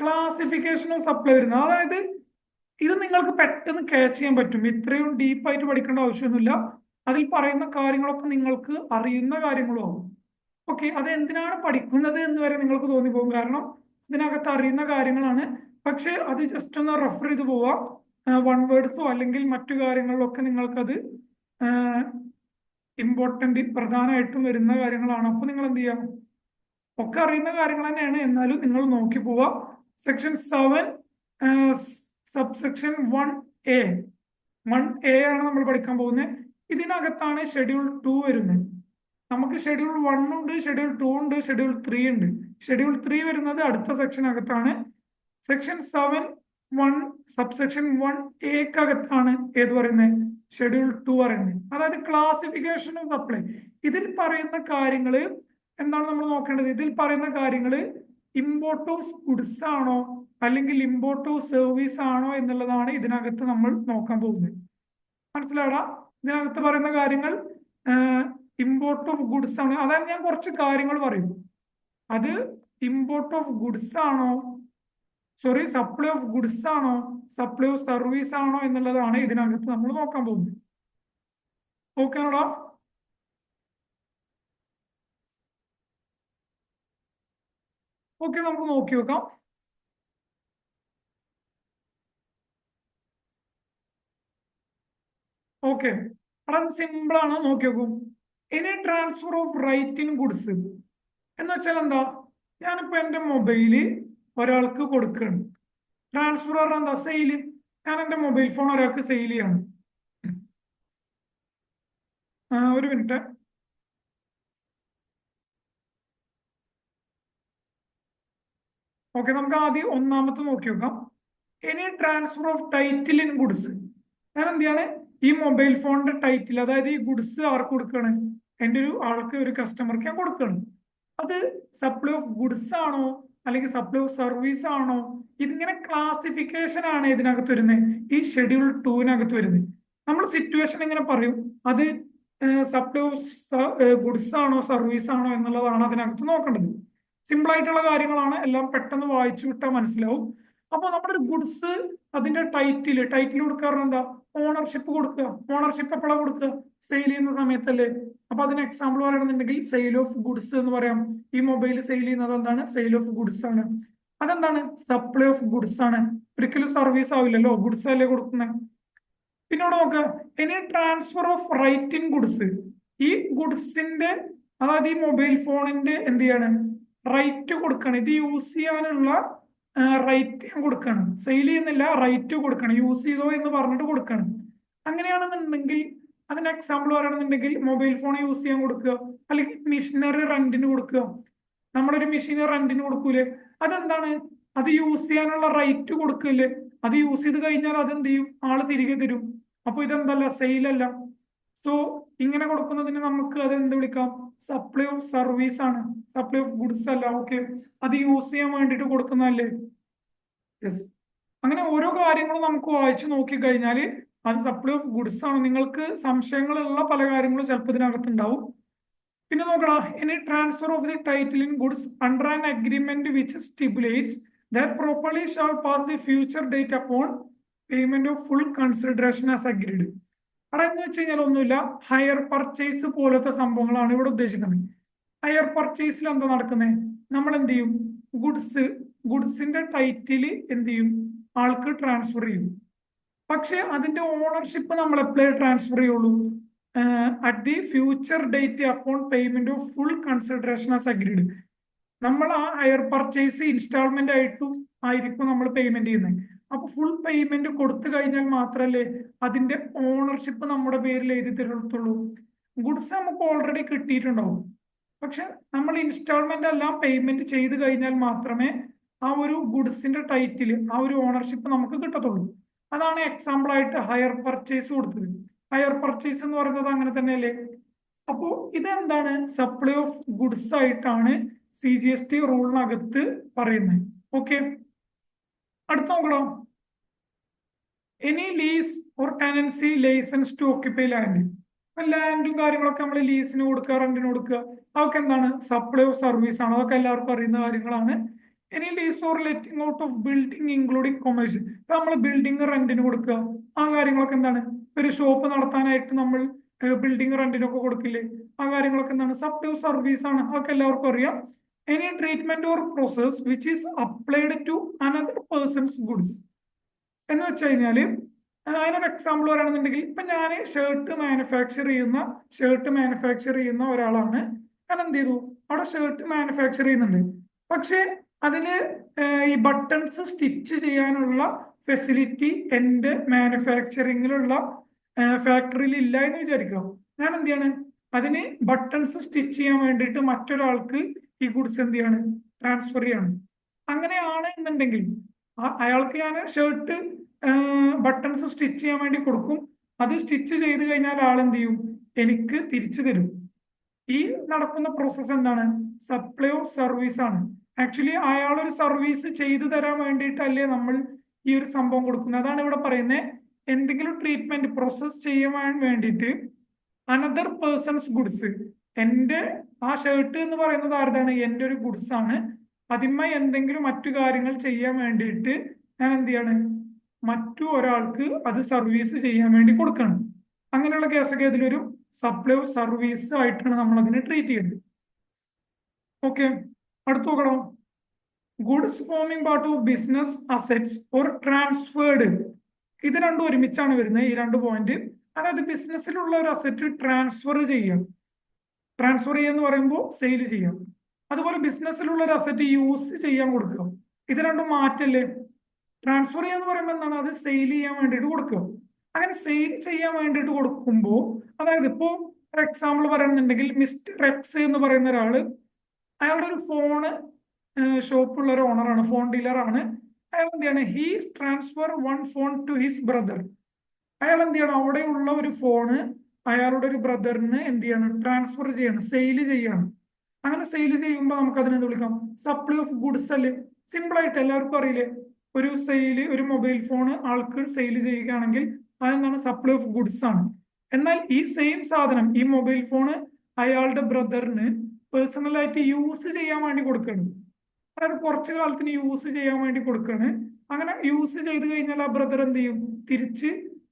ക്ലാസിഫിക്കേഷൻ ഓഫ് സപ്ലൈ വരുന്നത്. അതായത് ഇത് നിങ്ങൾക്ക് പെട്ടെന്ന് ക്യാച്ച് ചെയ്യാൻ പറ്റും, ഇത്രയും ഡീപ്പായിട്ട് പഠിക്കേണ്ട ആവശ്യമൊന്നുമില്ല. അതിൽ പറയുന്ന കാര്യങ്ങളൊക്കെ നിങ്ങൾക്ക് അറിയുന്ന കാര്യങ്ങളും ആവും. ഓക്കെ, അത് എന്തിനാണ് പഠിക്കുന്നത് എന്ന് വരെ നിങ്ങൾക്ക് തോന്നിപ്പോകും, കാരണം ഇതിനകത്ത് അറിയുന്ന കാര്യങ്ങളാണ്. പക്ഷെ അത് ജസ്റ്റ് ഒന്ന് റെഫർ ചെയ്ത് പോവാം. 1 വേർഡ്സോ അല്ലെങ്കിൽ മറ്റു കാര്യങ്ങളിലൊക്കെ നിങ്ങൾക്കത് ഇമ്പോർട്ടൻ്റ് പ്രധാനമായിട്ടും വരുന്ന കാര്യങ്ങളാണ്. അപ്പൊ നിങ്ങൾ എന്ത് ചെയ്യാം, ഒക്കെ അറിയുന്ന കാര്യങ്ങൾ തന്നെയാണ്, എന്നാലും നിങ്ങൾ നോക്കി പോവാ. സെക്ഷൻ 7 സബ്സെക്ഷൻ 1A ആണ് നമ്മൾ പഠിക്കാൻ പോകുന്നത്. ഇതിനകത്താണ് ഷെഡ്യൂൾ 2 വരുന്നത്. നമുക്ക് ഷെഡ്യൂൾ 1 ഉണ്ട്, ഷെഡ്യൂൾ 2 ഉണ്ട്, ഷെഡ്യൂൾ 3 ഉണ്ട്. ഷെഡ്യൂൾ 3 വരുന്നത് അടുത്ത സെക്ഷനകത്താണ്. സെക്ഷൻ 7(1) സബ്സെക്ഷൻ 1A ഏത് പറയുന്നത്, ഷെഡ്യൂൾ 2 പറയുന്നത്. അതായത് ക്ലാസിഫിക്കേഷൻ ഓഫ് സപ്ലൈ. ഇതിൽ പറയുന്ന കാര്യങ്ങള് എന്താണ് നമ്മൾ നോക്കേണ്ടത്, ഇതിൽ പറയുന്ന കാര്യങ്ങള് ഇമ്പോർട്ട് ഓഫ് ഗുഡ്സ് ആണോ അല്ലെങ്കിൽ ഇമ്പോർട്ട് ഓഫ് സർവീസ് ആണോ എന്നുള്ളതാണ് ഇതിനകത്ത് നമ്മൾ നോക്കാൻ പോകുന്നത്. മനസ്സിലാടാ? ഇതിനകത്ത് പറയുന്ന കാര്യങ്ങൾ ഇമ്പോർട്ട് ഓഫ് ഗുഡ്സ് ആണ്. അതായത് ഞാൻ കുറച്ച് കാര്യങ്ങൾ പറയും, അത് ഇമ്പോർട്ട് ഓഫ് ഗുഡ്സ് ആണോ, സോറി സപ്ലൈ ഓഫ് ഗുഡ്സ് ആണോ, സപ്ലൈ ഓഫ് സർവീസ് ആണോ എന്നുള്ളതാണ് ഇതിനകത്ത് നമ്മൾ നോക്കാൻ പോകുന്നത്. ഓക്കെ ആണോടാ? ഓക്കെ, നമുക്ക് നോക്കി നോക്കാം. ഓക്കെ, വളരെ സിമ്പിൾ ആണ്, നോക്കി നോക്കും. ഇനി transfer of right in goods എന്ന് വെച്ചാൽ എന്താ, ഞാനിപ്പോ എന്റെ മൊബൈല് ഒരാൾക്ക് കൊടുക്കുകയാണ്. ട്രാൻസ്ഫർ പറഞ്ഞാൽ എന്താ, സെയില്. ഞാൻ എന്റെ മൊബൈൽ ഫോൺ ഒരാൾക്ക് സെയിൽ ചെയ്യാണ്. ഒരു മിനിറ്റ്. ഓക്കെ, നമുക്ക് ആദ്യം ഒന്നാമത്തെ നോക്കി നോക്കാം. ഇനി transfer of title in goods. ഞാൻ എന്താണ്, ഈ മൊബൈൽ ഫോണിന്റെ ടൈറ്റിൽ, അതായത് ഈ ഗുഡ്സ് ആർക്ക് കൊടുക്കുകയാണ്, എൻ്റെ ഒരു ആൾക്ക്, ഒരു കസ്റ്റമർക്ക് ഞാൻ കൊടുക്കുകയാണ്. അത് സപ്ലൈ ഓഫ് ഗുഡ്സ് ആണോ അല്ലെങ്കിൽ സപ്ലൈ ഓഫ് സർവീസ് ആണോ, ഇതിങ്ങനെ ക്ലാസിഫിക്കേഷൻ ആണ് ഇതിനകത്ത് വരുന്നത്, ഈ ഷെഡ്യൂൾ 2 വരുന്നത്. നമ്മൾ സിറ്റുവേഷൻ എങ്ങനെ പറയും, അത് സപ്ലൈ ഓഫ് ഗുഡ്സ് ആണോ സർവീസ് ആണോ എന്നുള്ളതാണ് അതിനകത്ത് നോക്കേണ്ടത്. സിമ്പിൾ ആയിട്ടുള്ള കാര്യങ്ങളാണ്, എല്ലാം പെട്ടെന്ന് വായിച്ചു വിട്ടാൽ മനസ്സിലാവും. അപ്പോൾ നമ്മുടെ ഒരു ഗുഡ്സ് അതിന്റെ ടൈറ്റിൽ കൊടുക്കാറ് എന്താ? ഓണർഷിപ്പ് കൊടുക്കുക. ഓണർഷിപ്പ് എപ്പോഴാണ് കൊടുക്കുക? സെയിൽ ചെയ്യുന്ന സമയത്തല്ലേ. അപ്പൊ അതിന് എക്സാമ്പിൾ പറയണമെന്നുണ്ടെങ്കിൽ സെയിൽ ഓഫ് ഗുഡ്സ് എന്ന് പറയാം. ഈ മൊബൈൽ സെയിൽ ചെയ്യുന്നത് എന്താണ്? സെയിൽ ഓഫ് ഗുഡ്സ് ആണ്. അതെന്താണ്? സപ്ലൈ ഓഫ് ഗുഡ്സ് ആണ്. ഒരിക്കലും സർവീസ് ആവില്ലല്ലോ, ഗുഡ്സ് അല്ലേ കൊടുക്കുന്നത്. പിന്നെ ഇവിടെ നോക്കുക, ഇനി transfer of right in goods. ഈ ഗുഡ്സിന്റെ, അതായത് ഈ മൊബൈൽ ഫോണിന്റെ എന്ത് ചെയ്യാണ്? റൈറ്റ് കൊടുക്കണം. ഇത് യൂസ് ചെയ്യാനുള്ള റൈറ്റ് കൊടുക്കണം. സെയിൽ ചെയ്യുന്നില്ല, റൈറ്റ് കൊടുക്കണം. യൂസ് ചെയ്തോ എന്ന് പറഞ്ഞിട്ട് കൊടുക്കണം. അങ്ങനെയാണെന്നുണ്ടെങ്കിൽ അതിന് എക്സാമ്പിൾ പറയുകയാണെന്നുണ്ടെങ്കിൽ മൊബൈൽ ഫോൺ യൂസ് ചെയ്യാൻ കൊടുക്കുക, അല്ലെങ്കിൽ മെഷീനറി റെന്റിന് കൊടുക്കുക. നമ്മളൊരു മെഷീൻ റെന്റിന് കൊടുക്കൂലേ, അതെന്താണ്? അത് യൂസ് ചെയ്യാനുള്ള റൈറ്റ് കൊടുക്കില്ലേ. അത് യൂസ് ചെയ്ത് കഴിഞ്ഞാൽ അതെന്ത് ചെയ്യും? ആള് തിരികെ തരും. അപ്പൊ ഇതെന്തല്ല? സെയിലല്ല. സോ ഇങ്ങനെ കൊടുക്കുന്നതിന് നമുക്ക് അത് എന്ത് വിളിക്കാം? സപ്ലൈ ഓഫ് സർവീസ് ആണ്, സപ്ലൈ ഓഫ് ഗുഡ്സ് അല്ല. ഓക്കെ, അത് യൂസ് ചെയ്യാൻ വേണ്ടിട്ട് കൊടുക്കുന്നതല്ലേ. യെസ്. അങ്ങനെ ഓരോ കാര്യങ്ങളും നമുക്ക് വായിച്ചു നോക്കി കഴിഞ്ഞാൽ അത് സപ്ലൈ ഓഫ് ഗുഡ്സ് ആണ്. നിങ്ങൾക്ക് സംശയങ്ങളുള്ള പല കാര്യങ്ങളും ചിലപ്പോൾ ഇതിനകത്തുണ്ടാവും. പിന്നെ നോക്കണം, ഇനി transfer of the title in goods under an agreement which stipulates that properly shall pass the future date upon payment of full consideration as agreed. അതെന്ന് വെച്ച് കഴിഞ്ഞാൽ ഒന്നുമില്ല, ഹയർ പർച്ചേസ് പോലത്തെ സംഭവങ്ങളാണ് ഇവിടെ ഉദ്ദേശിക്കുന്നത്. ഹയർ പർച്ചേസിൽ എന്താ നടക്കുന്നത്? നമ്മൾ എന്ത് ചെയ്യും? ഗുഡ്സിന്റെ ടൈറ്റില് എന്ത് ചെയ്യും? ആൾക്ക് ട്രാൻസ്ഫർ ചെയ്യും. പക്ഷെ അതിന്റെ ഓണർഷിപ്പ് നമ്മൾ എപ്പോഴേ ട്രാൻസ്ഫർ ചെയ്യുള്ളൂ? At the future date upon payment of full consideration as agreed. നമ്മൾ ആ ഹയർ പർച്ചേസ് ഇൻസ്റ്റാൾമെന്റ് ആയിരിക്കും നമ്മൾ പേയ്മെന്റ് ചെയ്യുന്നത്. അപ്പൊ ഫുൾ പേയ്മെന്റ് കൊടുത്തു കഴിഞ്ഞാൽ മാത്രമല്ലേ അതിന്റെ ഓണർഷിപ്പ് നമ്മുടെ പേരിൽ എഴുതി തരത്തുള്ളൂ. ഗുഡ്സ് നമുക്ക് ഓൾറെഡി കിട്ടിയിട്ടുണ്ടാവും. പക്ഷെ നമ്മൾ ഇൻസ്റ്റാൾമെന്റ് എല്ലാം പേയ്മെന്റ് ചെയ്ത് കഴിഞ്ഞാൽ മാത്രമേ ആ ഒരു ഗുഡ്സിന്റെ ടൈറ്റിൽ, ആ ഒരു ഓണർഷിപ്പ് നമുക്ക് കിട്ടത്തുള്ളൂ. അതാണ് എക്സാമ്പിൾ ആയിട്ട് ഹയർ പർച്ചേസ് കൊടുത്തത്. ഹയർ പർച്ചേസ് എന്ന് പറയുന്നത് അങ്ങനെ തന്നെയല്ലേ. അപ്പോ ഇതെന്താണ്? സപ്ലൈ ഓഫ് ഗുഡ്സ് ആയിട്ടാണ് CGST റൂളിനകത്ത് പറയുന്നത്. ഓക്കെ, അടുത്ത നോക്കണോ. Any lease or tenancy licence to occupy land. ലാൻഡും കാര്യങ്ങളൊക്കെ നമ്മൾ ലീസിന് കൊടുക്കുക, റെന്റിന് കൊടുക്കുക, അതൊക്കെ എന്താണ്? സപ്ലൈ ഓഫ് സർവീസ് ആണ്. അതൊക്കെ എല്ലാവർക്കും അറിയുന്ന കാര്യങ്ങളാണ്. ഇനി lease or letting out of building including commerce. നമ്മൾ ബിൽഡിംഗ് റെന്റിന് കൊടുക്കുക, ആ കാര്യങ്ങളൊക്കെ എന്താണ്? ഒരു ഷോപ്പ് നടത്താനായിട്ട് നമ്മൾ ബിൽഡിംഗ് റെന്റിനൊക്കെ കൊടുക്കില്ലേ, ആ കാര്യങ്ങളൊക്കെ എന്താണ്? സപ്ലൈ ഓഫ് സർവീസ് ആണ്. അതൊക്കെ എല്ലാവർക്കും അറിയാം. Any treatment or process which is applied to another persons goods എന്ന് വെച്ച് കഴിഞ്ഞാൽ അതിനൊരു എക്സാമ്പിൾ പറയുകയാണെന്നുണ്ടെങ്കിൽ, ഇപ്പൊ ഞാൻ ഷർട്ട് മാനുഫാക്ചർ ചെയ്യുന്ന ഒരാളാണ്. ഞാൻ എന്ത് ചെയ്തു? അവിടെ ഷർട്ട് മാനുഫാക്ചർ ചെയ്യുന്നുണ്ട്. പക്ഷെ അതില് ഈ ബട്ടൺസ് സ്റ്റിച്ച് ചെയ്യാനുള്ള ഫെസിലിറ്റി എൻ്റെ മാനുഫാക്ചറിങ്ങിലുള്ള ഫാക്ടറിയിൽ ഇല്ല എന്ന് വിചാരിക്കുക. ഞാൻ എന്ത് ചെയ്യാണ്? അതിന് ബട്ടൺസ് സ്റ്റിച്ച് ചെയ്യാൻ വേണ്ടിയിട്ട് മറ്റൊരാൾക്ക് ഈ ഗുഡ്സ് എന്ത് ചെയ്യാണ്? ട്രാൻസ്ഫർ ചെയ്യാണ്. അങ്ങനെയാണ് എന്നുണ്ടെങ്കിൽ അയാൾക്ക് ഞാൻ ഷർട്ട് ബട്ടൺസ് സ്റ്റിച്ച് ചെയ്യാൻ വേണ്ടി കൊടുക്കും. അത് സ്റ്റിച്ച് ചെയ്ത് കഴിഞ്ഞാൽ ആൾ എന്ത് ചെയ്യും? എനിക്ക് തിരിച്ചു തരും. ഈ നടക്കുന്ന പ്രോസസ് എന്താണ്? സപ്ലൈ ഓഫ് സർവീസ് ആണ്. ആക്ച്വലി അയാൾ ഒരു സർവീസ് ചെയ്തു തരാൻ വേണ്ടിയിട്ടല്ലേ നമ്മൾ ഈ ഒരു സംഭവം കൊടുക്കുന്നത്. അതാണ് ഇവിടെ പറയുന്നത്. എന്തെങ്കിലും ട്രീറ്റ്മെന്റ് പ്രോസസ് ചെയ്യാൻ വേണ്ടിയിട്ട് അനദർ പേഴ്സൺസ് ഗുഡ്സ്, എൻ്റെ ആ ഷർട്ട് എന്ന് പറയുന്നത് ആരുതാണ്? എൻ്റെ ഒരു ഗുഡ്സ് ആണ്. അതിന്മേ എന്തെങ്കിലും മറ്റു കാര്യങ്ങൾ ചെയ്യാൻ വേണ്ടിയിട്ട് ഞാൻ എന്ത് ചെയ്യാണ്? മറ്റു ഒരാൾക്ക് അത് സർവീസ് ചെയ്യാൻ വേണ്ടി കൊടുക്കണം. അങ്ങനെയുള്ള കേസൊക്കെ അതിലൊരു സപ്ലൈ ഓഫ് സർവീസ് ആയിട്ടാണ് നമ്മൾ അതിനെ ട്രീറ്റ് ചെയ്യുന്നത്. ഓക്കെ, അടുത്ത് നോക്കണം. Goods foaming part of business assets or transferred. ഇത് രണ്ടും ഒരുമിച്ചാണ് വരുന്നത്, ഈ രണ്ട് പോയിന്റ്. അതായത് ബിസിനസ്സിലുള്ള ഒരു അസെറ്റ് ട്രാൻസ്ഫർ ചെയ്യാം. ട്രാൻസ്ഫർ ചെയ്യാന്ന് പറയുമ്പോൾ സെയിൽ ചെയ്യാം. അതുപോലെ ബിസിനസ്സിലുള്ള ഒരു അസെറ്റ് യൂസ് ചെയ്യാൻ കൊടുക്കുക. ഇത് രണ്ടും മാറ്റല്ലേ. ട്രാൻസ്ഫർ ചെയ്യാന്ന് പറയുമ്പോൾ എന്താണ്? അത് സെയിൽ ചെയ്യാൻ വേണ്ടിയിട്ട് കൊടുക്കുക. അങ്ങനെ സെയിൽ ചെയ്യാൻ വേണ്ടിയിട്ട് കൊടുക്കുമ്പോൾ, അതായത് ഇപ്പോ ഫോർ എക്സാമ്പിൾ പറയുന്നുണ്ടെങ്കിൽ മിസ്റ്റർ എക്സ് എന്ന് പറയുന്ന ഒരാള്, അയാളുടെ ഒരു ഫോണ് ഷോപ്പുള്ള ഒരു ഓണറാണ്, ഫോൺ ഡീലറാണ്. അയാൾ എന്ത് ചെയ്യണം? He transfer one phone to his brother. അയാൾ എന്ത് ചെയ്യണം? അവിടെയുള്ള ഒരു ഫോണ് അയാളുടെ ഒരു ബ്രദറിന് എന്ത് ചെയ്യണം? ട്രാൻസ്ഫർ ചെയ്യണം, സെയിൽ ചെയ്യണം. അങ്ങനെ സെയിൽ ചെയ്യുമ്പോൾ നമുക്ക് അതിനെന്ത് വിളിക്കാം? സപ്ലൈ ഓഫ് ഗുഡ്സ് അല്ലേ. സിമ്പിൾ ആയിട്ട് എല്ലാവർക്കും അറിയില്ലേ? ഒരു മൊബൈൽ ഫോൺ ആൾക്ക് സെയിൽ ചെയ്യുകയാണെങ്കിൽ അതെന്താണ്? സപ്ലൈ ഓഫ് ഗുഡ്സ് ആണ്. എന്നാൽ ഈ സെയിം സാധനം, ഈ മൊബൈൽ ഫോണ് അയാളുടെ ബ്രദറിന് പേഴ്സണലായിട്ട് യൂസ് ചെയ്യാൻ വേണ്ടി കൊടുക്കണം. അതായത് കുറച്ചു കാലത്തിന് യൂസ് ചെയ്യാൻ വേണ്ടി കൊടുക്കാണ്. അങ്ങനെ യൂസ് ചെയ്ത് കഴിഞ്ഞാൽ ആ ബ്രദർ എന്ത് ചെയ്യും, തിരിച്ച്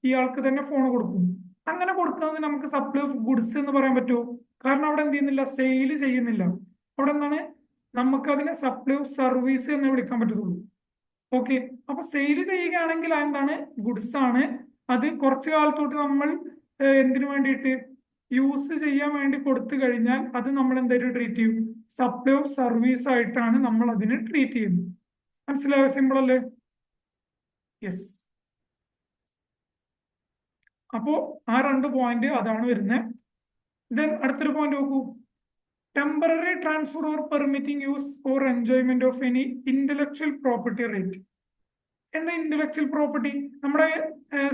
ഇയാൾക്ക് തന്നെ ഫോൺ കൊടുക്കും. അങ്ങനെ കൊടുക്കുന്നത് നമുക്ക് സപ്ലൈ ഓഫ് ഗുഡ്സ് എന്ന് പറയാൻ പറ്റുമോ? കാരണം അവിടെ എന്ത് ചെയ്യുന്നില്ല, സെയിൽ ചെയ്യുന്നില്ല. അവിടെ എന്താണ്, നമുക്കതിനെ സപ്ലൈ ഓഫ് സർവീസ് എന്ന് വിളിക്കാൻ പറ്റത്തുള്ളൂ. ഓക്കെ, അപ്പൊ സെയിൽ ചെയ്യുകയാണെങ്കിൽ എന്താണ്, ഗുഡ്സ് ആണ്. അത് കുറച്ചു കാലത്തോട്ട് നമ്മൾ എന്തിനു വേണ്ടിയിട്ട്, യൂസ് ചെയ്യാൻ വേണ്ടി കൊടുത്തു കഴിഞ്ഞാൽ അത് നമ്മൾ എന്തായിട്ട് ട്രീറ്റ് ചെയ്യും, സപ്ലൈ ഓഫ് സർവീസ് ആയിട്ടാണ് നമ്മൾ അതിനെ ട്രീറ്റ് ചെയ്യുന്നത്. മനസ്സിലായോ? സിമ്പിൾ അല്ലേ? യെസ്. അപ്പോ ആ 2 പോയിന്റ് അതാണ് വരുന്നത്. ദെൻ അടുത്തൊരു പോയിന്റ് നോക്കൂ, temporary transfer or permitting use or enjoyment of any intellectual property right. എന്താ ഇന്റലക്ച്വൽ പ്രോപ്പർട്ടി? നമ്മുടെ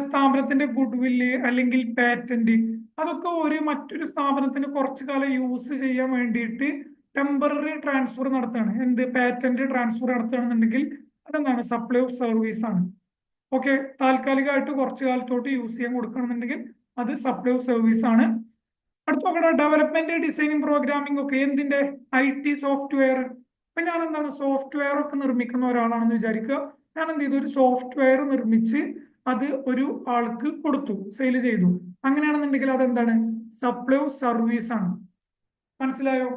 സ്ഥാപനത്തിന്റെ ഗുഡ് വില്ല് അല്ലെങ്കിൽ പാറ്റന്റ്, അതൊക്കെ മറ്റൊരു സ്ഥാപനത്തിന് കുറച്ചു കാലം യൂസ് ചെയ്യാൻ വേണ്ടിയിട്ട് ടെമ്പററി ട്രാൻസ്ഫർ നടത്തുകയാണ്. എന്ത്, പാറ്റന്റ് ട്രാൻസ്ഫർ നടത്തുകയാണെന്നുണ്ടെങ്കിൽ അതെന്താണ്, സപ്ലൈ ഓഫ് സർവീസ് ആണ്. ഓക്കെ, താൽക്കാലികമായിട്ട് കുറച്ചു കാലത്തോട്ട് യൂസ് ചെയ്യാൻ കൊടുക്കണമെന്നുണ്ടെങ്കിൽ അത് സപ്ലൈ ഓഫ് സർവീസ് ആണ്. അടുത്ത നോക്കട്ടെ, ഡെവലപ്മെന്റ്, ഡിസൈനിങ്, പ്രോഗ്രാമിംഗ് ഒക്കെ എന്തിന്റെ, IT സോഫ്റ്റ്വെയർ. ഇപ്പൊ ഞാൻ എന്താണ്, സോഫ്റ്റ്വെയർ ഒക്കെ നിർമ്മിക്കുന്ന ഒരാളാണെന്ന് വിചാരിക്കുക. ഞാൻ എന്ത് ചെയ്തു, ഒരു സോഫ്റ്റ്വെയർ നിർമ്മിച്ച് അത് ഒരു ആൾക്ക് കൊടുത്തു, സെയിൽ ചെയ്തു. അങ്ങനെയാണെന്നുണ്ടെങ്കിൽ അതെന്താണ്, സപ്ലൈ ഓഫ് സർവീസ് ആണ്. മനസ്സിലായോ?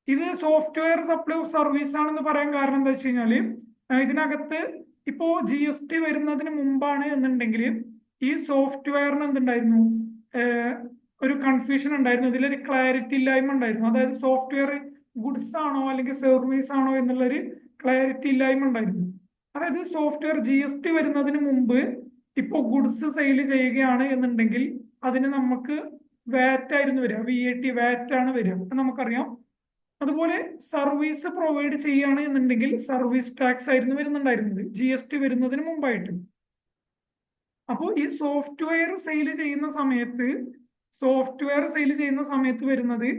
ഇത് സോഫ്റ്റ്വെയർ സപ്ലൈ ഓഫ് സർവീസ് ആണെന്ന് പറയാൻ കാരണം എന്താ വെച്ച് കഴിഞ്ഞാല്, ഇതിനകത്ത് ഇപ്പോ GST വരുന്നതിന് മുമ്പാണ് എന്നുണ്ടെങ്കിൽ ഈ സോഫ്റ്റ്വെയറിന് എന്തുണ്ടായിരുന്നു, ഒരു കൺഫ്യൂഷൻ ഉണ്ടായിരുന്നു, ഇതിലൊരു ക്ലാരിറ്റി ഇല്ലായ്മ ഉണ്ടായിരുന്നു. അതായത് സോഫ്റ്റ്വെയർ ഗുഡ്സ് ആണോ അല്ലെങ്കിൽ സർവീസ് ആണോ എന്നുള്ളൊരു ക്ലാരിറ്റി ഇല്ലായ്മ ഉണ്ടായിരുന്നു. അതായത് സോഫ്റ്റ്വെയർ GST വരുന്നതിന് മുമ്പ് ഇപ്പോ ഗുഡ്സ് സെയിൽ ചെയ്യുകയാണ് എന്നുണ്ടെങ്കിൽ അതിന് നമുക്ക് വാറ്റ് ആയിരുന്നു വരിക, VAT, വാറ്റ് ആണ് വരിക, നമുക്കറിയാം. അതുപോലെ സർവീസ് പ്രൊവൈഡ് ചെയ്യുകയാണ് എന്നുണ്ടെങ്കിൽ സർവീസ് ടാക്സ് ആയിരുന്നു വരുന്നുണ്ടായിരുന്നത് GST വരുന്നതിന് മുമ്പായിട്ട്. അപ്പോൾ ഈ സോഫ്റ്റ്വെയർ സെയിൽ ചെയ്യുന്ന സമയത്ത് വരുന്നത്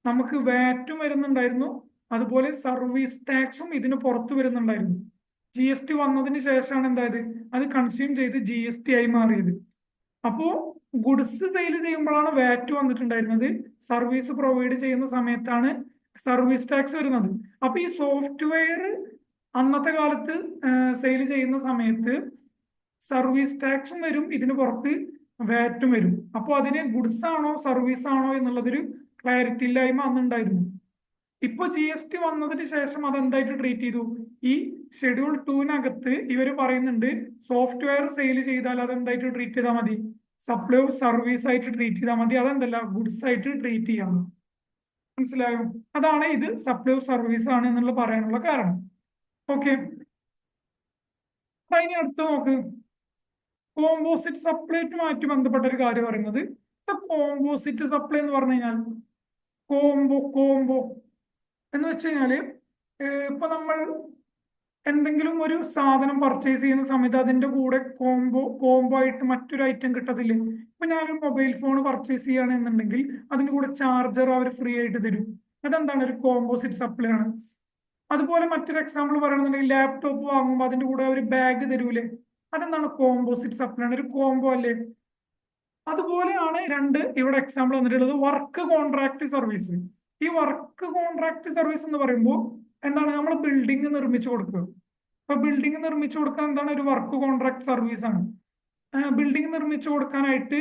നമുക്ക് വാറ്റും വരുന്നുണ്ടായിരുന്നു, അതുപോലെ സർവീസ് ടാക്സും ഇതിന് പുറത്ത് വരുന്നുണ്ടായിരുന്നു. GST വന്നതിന് ശേഷമാണ് എന്തായത്, അത് കൺസ്യൂം ചെയ്ത് GST ആയി മാറിയത്. അപ്പോ ഗുഡ്സ് സെയിൽ ചെയ്യുമ്പോഴാണ് വാറ്റ് വന്നിട്ടുണ്ടായിരുന്നത്, സർവീസ് പ്രൊവൈഡ് ചെയ്യുന്ന സമയത്താണ് സർവീസ് ടാക്സ് വരുന്നത്. അപ്പൊ ഈ സോഫ്റ്റ്വെയർ അന്നത്തെ കാലത്ത് സെയിൽ ചെയ്യുന്ന സമയത്ത് സർവീസ് ടാക്സും വരും, ഇതിന് പുറത്ത് വാറ്റും വരും. അപ്പോൾ അതിന് ഗുഡ്സ് ആണോ സർവീസ് ആണോ എന്നുള്ളതൊരു ക്ലാരിറ്റി ഇല്ലായ്മ അന്നുണ്ടായിരുന്നു. ഇപ്പൊ GST വന്നതിന് ശേഷം അതെന്തായിട്ട് ട്രീറ്റ് ചെയ്തു, ഈ ഷെഡ്യൂൾ 2-നകത്ത് ഇവർ പറയുന്നുണ്ട് സോഫ്റ്റ്വെയർ സെയിൽ ചെയ്താൽ അതെന്തായിട്ട് ട്രീറ്റ് ചെയ്താൽ മതി, സപ്ലൈ ഓഫ് സർവീസ് ആയിട്ട് ട്രീറ്റ് ചെയ്താൽ മതി, അതെന്തല്ല ഗുഡ്സ് ആയിട്ട് ട്രീറ്റ് ചെയ്യാം. മനസ്സിലായോ? അതാണ് ഇത് സപ്ലൈ ഓഫ് സർവീസ് ആണ് എന്നുള്ള പറയാനുള്ള കാരണം. ഓക്കെ, ഇനി അടുത്ത് നോക്ക്, കോമ്പോസിറ്റ് സപ്ലൈറ്റുമായിട്ട് ബന്ധപ്പെട്ട ഒരു കാര്യം പറയുന്നത്, കോമ്പോസിറ്റ് സപ്ലൈ എന്ന് പറഞ്ഞു കഴിഞ്ഞാൽ കോംബോ എന്ന് വെച്ച് കഴിഞ്ഞാല്, ഇപ്പൊ നമ്മൾ എന്തെങ്കിലും ഒരു സാധനം പർച്ചേസ് ചെയ്യുന്ന സമയത്ത് അതിന്റെ കൂടെ കോംബോ ആയിട്ട് മറ്റൊരു ഐറ്റം കിട്ടത്തില്ലേ? ഇപ്പൊ ഞാനൊരു മൊബൈൽ ഫോൺ പർച്ചേസ് ചെയ്യുകയാണെന്നുണ്ടെങ്കിൽ അതിന്റെ കൂടെ ചാർജർ അവർ ഫ്രീ ആയിട്ട് തരും. അതെന്താണ്, ഒരു കോമ്പോസിറ്റ് സപ്ലൈ ആണ്. അതുപോലെ മറ്റൊരു എക്സാമ്പിൾ പറയുകയാണെന്നുണ്ടെങ്കിൽ ലാപ്ടോപ്പ് വാങ്ങുമ്പോൾ അതിന്റെ കൂടെ ഒരു ബാഗ് തരൂലേ, അതെന്താണ്, കോമ്പോസിറ്റ് സപ്ലൈ ആണ്, ഒരു കോംബോ അല്ലേ? അതുപോലെയാണ് ഇവിടെ എക്സാമ്പിൾ വന്നിട്ടുള്ളത്, വർക്ക് കോൺട്രാക്ട് സർവീസ്. ഈ വർക്ക് കോൺട്രാക്ട് സർവീസ് എന്ന് പറയുമ്പോൾ എന്താണ്, നമ്മൾ ബിൽഡിംഗ് നിർമ്മിച്ചു കൊടുക്കുക. ഇപ്പൊ ബിൽഡിംഗ് നിർമ്മിച്ചു കൊടുക്കാൻ എന്താണ്, ഒരു വർക്ക് കോൺട്രാക്ട് സർവീസ് ആണ്. ബിൽഡിംഗ് നിർമ്മിച്ചു കൊടുക്കാനായിട്ട്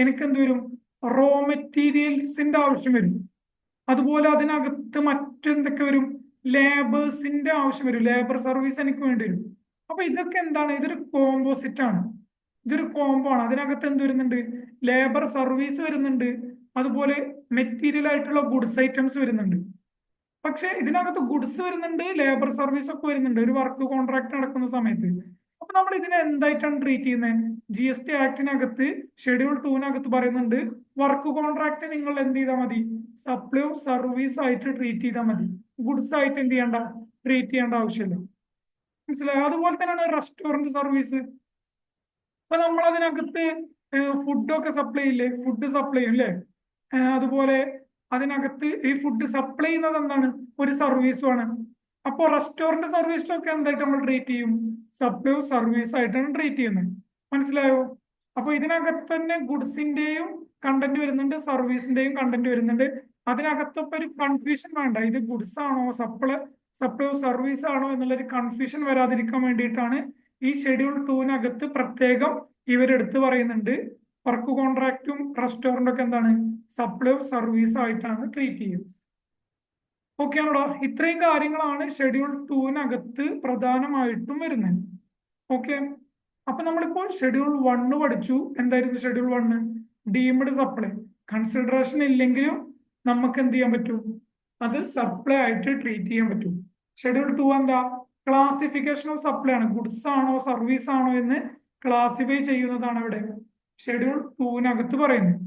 എനിക്ക് എന്ത് വരും, റോ മെറ്റീരിയൽസിന്റെ ആവശ്യം വരും. അതുപോലെ അതിനകത്ത് മറ്റെന്തൊക്കെ വരും, ലേബേഴ്സിന്റെ ആവശ്യം വരും, ലേബർ സർവീസ് എനിക്ക് വേണ്ടി വരും. അപ്പൊ ഇതൊക്കെ എന്താണ്, ഇതൊരു കോമ്പോസിറ്റ് ആണ്, ഇതൊരു കോംബോ ആണ്. അതിനകത്ത് എന്ത് വരുന്നുണ്ട്, ലേബർ സർവീസ് വരുന്നുണ്ട്, അതുപോലെ മെറ്റീരിയൽ ആയിട്ടുള്ള ഗുഡ്സ് ഐറ്റംസ് വരുന്നുണ്ട്. പക്ഷെ ഇതിനകത്ത് ഗുഡ്സ് വരുന്നുണ്ട്, ലേബർ സർവീസ് ഒക്കെ വരുന്നുണ്ട് ഒരു വർക്ക് കോൺട്രാക്ട് നടക്കുന്ന സമയത്ത്. അപ്പൊ നമ്മൾ ഇതിനെ എന്തായിട്ടാണ് ട്രീറ്റ് ചെയ്യുന്നത്, GST ആക്ടിനകത്ത് ഷെഡ്യൂൾ 2-നകത്ത് പറയുന്നുണ്ട് വർക്ക് കോൺട്രാക്ട് നിങ്ങൾ എന്ത് ചെയ്താൽ മതി, സപ്ലൈ ഓഫ് സർവീസ് ആയിട്ട് ട്രീറ്റ് ചെയ്താൽ മതി, ഗുഡ്സ് ആയിട്ട് എന്ത് ചെയ്യേണ്ട, ട്രീറ്റ് ചെയ്യേണ്ട ആവശ്യമില്ല. മനസ്സിലായോ? അതുപോലെ തന്നെയാണ് റെസ്റ്റോറന്റ് സർവീസ്. ഇപ്പൊ നമ്മൾ അതിനകത്ത് ഫുഡൊക്കെ സപ്ലൈ ചെയ്യില്ലേ, ഫുഡ് സപ്ലൈ ചെയ്യും അല്ലേ? അതുപോലെ അതിനകത്ത് ഈ ഫുഡ് സപ്ലൈ ചെയ്യുന്നത് എന്താണ്, ഒരു സർവീസുമാണ്. അപ്പോൾ റെസ്റ്റോറന്റ് സർവീസിലൊക്കെ എന്തായിട്ട് നമ്മൾ ട്രീറ്റ് ചെയ്യും, സപ്ലൈ ഓഫ് സർവീസ് ആയിട്ടാണ് ട്രീറ്റ് ചെയ്യുന്നത്. മനസ്സിലായോ? അപ്പൊ ഇതിനകത്ത് തന്നെ ഗുഡ്സിന്റെയും കണ്ടന്റ് വരുന്നുണ്ട്, സർവീസിന്റെയും കണ്ടന്റ് വരുന്നുണ്ട്. അതിനകത്തൊക്കെ ഒരു കൺഫ്യൂഷൻ വേണ്ട, ഇത് ഗുഡ്സ് ആണോ സപ്ലൈ സർവീസ് ആണോ എന്നുള്ളൊരു കൺഫ്യൂഷൻ വരാതിരിക്കാൻ വേണ്ടിയിട്ടാണ് ഈ ഷെഡ്യൂൾ 2-നകത്ത് പ്രത്യേകം ഇവരെടുത്ത് പറയുന്നുണ്ട് വർക്ക് കോൺട്രാക്റ്റും റെസ്റ്റോറന്റ് ഒക്കെ എന്താണ് സപ്ലൈ സർവീസ് ആയിട്ടാണ് ട്രീറ്റ് ചെയ്യുന്നത്. ഓക്കെ ആണോടാ? ഇത്രയും കാര്യങ്ങളാണ് ഷെഡ്യൂൾ 2-നകത്ത് പ്രധാനമായിട്ടും വരുന്നത്. ഓക്കെ, അപ്പൊ നമ്മളിപ്പോൾ ഷെഡ്യൂൾ 1 പഠിച്ചു. എന്തായിരുന്നു ഷെഡ്യൂൾ 1? Deemed supply. കൺസിഡറേഷൻ ഇല്ലെങ്കിലും നമുക്ക് എന്ത് ചെയ്യാൻ പറ്റും? അത് സപ്ലൈ ആയിട്ട് ട്രീറ്റ് ചെയ്യാൻ പറ്റും. ഷെഡ്യൂൾ 2 എന്താ? ക്ലാസിഫിക്കേഷൻ ഓഫ് സപ്ലൈ ആണ്. ഗുഡ്സ് ആണോ സർവീസ് ആണോ എന്ന് ക്ലാസിഫൈ ചെയ്യുന്നതാണ് ഇവിടെ ഷെഡ്യൂൾ 2-നകത്ത് പറയുന്നത്.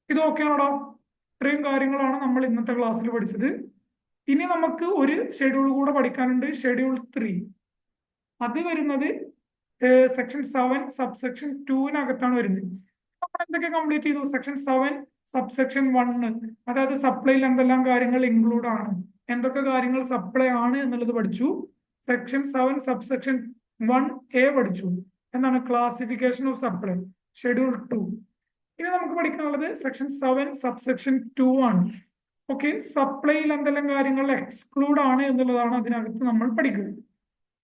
ഇത് ഓക്കെ ആണോടാ? ഇത്രയും കാര്യങ്ങളാണ് നമ്മൾ ഇന്നത്തെ ക്ലാസ്സിൽ പഠിച്ചത്. ഇനി നമുക്ക് ഒരു ഷെഡ്യൂൾ കൂടെ പഠിക്കാനുണ്ട്, ഷെഡ്യൂൾ 3. അത് വരുന്നത് സെക്ഷൻ 7 സബ്സെക്ഷൻ 2-നകത്താണ് വരുന്നത്. നമ്മൾ എന്തൊക്കെ കംപ്ലീറ്റ് ചെയ്തു? സെക്ഷൻ 7 സബ്സെക്ഷൻ 1, അതായത് സപ്ലൈയിൽ എന്തെല്ലാം കാര്യങ്ങൾ ഇൻക്ലൂഡ് ആണ്, എന്തൊക്കെ കാര്യങ്ങൾ സപ്ലൈ ആണ് എന്നുള്ളത് പഠിച്ചു. സെക്ഷൻ 7 സബ്സെക്ഷൻ 1A പഠിച്ചു, എന്താണ് ക്ലാസിഫിക്കേഷൻ ഓഫ് സപ്ലൈ, ഷെഡ്യൂൾ 2. ഇനി നമുക്ക് പഠിക്കാനുള്ളത് സെക്ഷൻ 7 സബ്സെക്ഷൻ 2 ആണ്. ഓക്കെ, സപ്ലൈയിൽ എന്തെല്ലാം കാര്യങ്ങൾ എക്സ്ക്ലൂഡ് ആണ് എന്നുള്ളതാണ് അതിനകത്ത് നമ്മൾ പഠിക്കുന്നത്.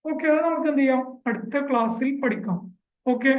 ഓക്കെ, അത് നമുക്ക് എന്ത് ചെയ്യാം? അടുത്ത ക്ലാസ്സിൽ പഠിക്കാം. ഓക്കെ.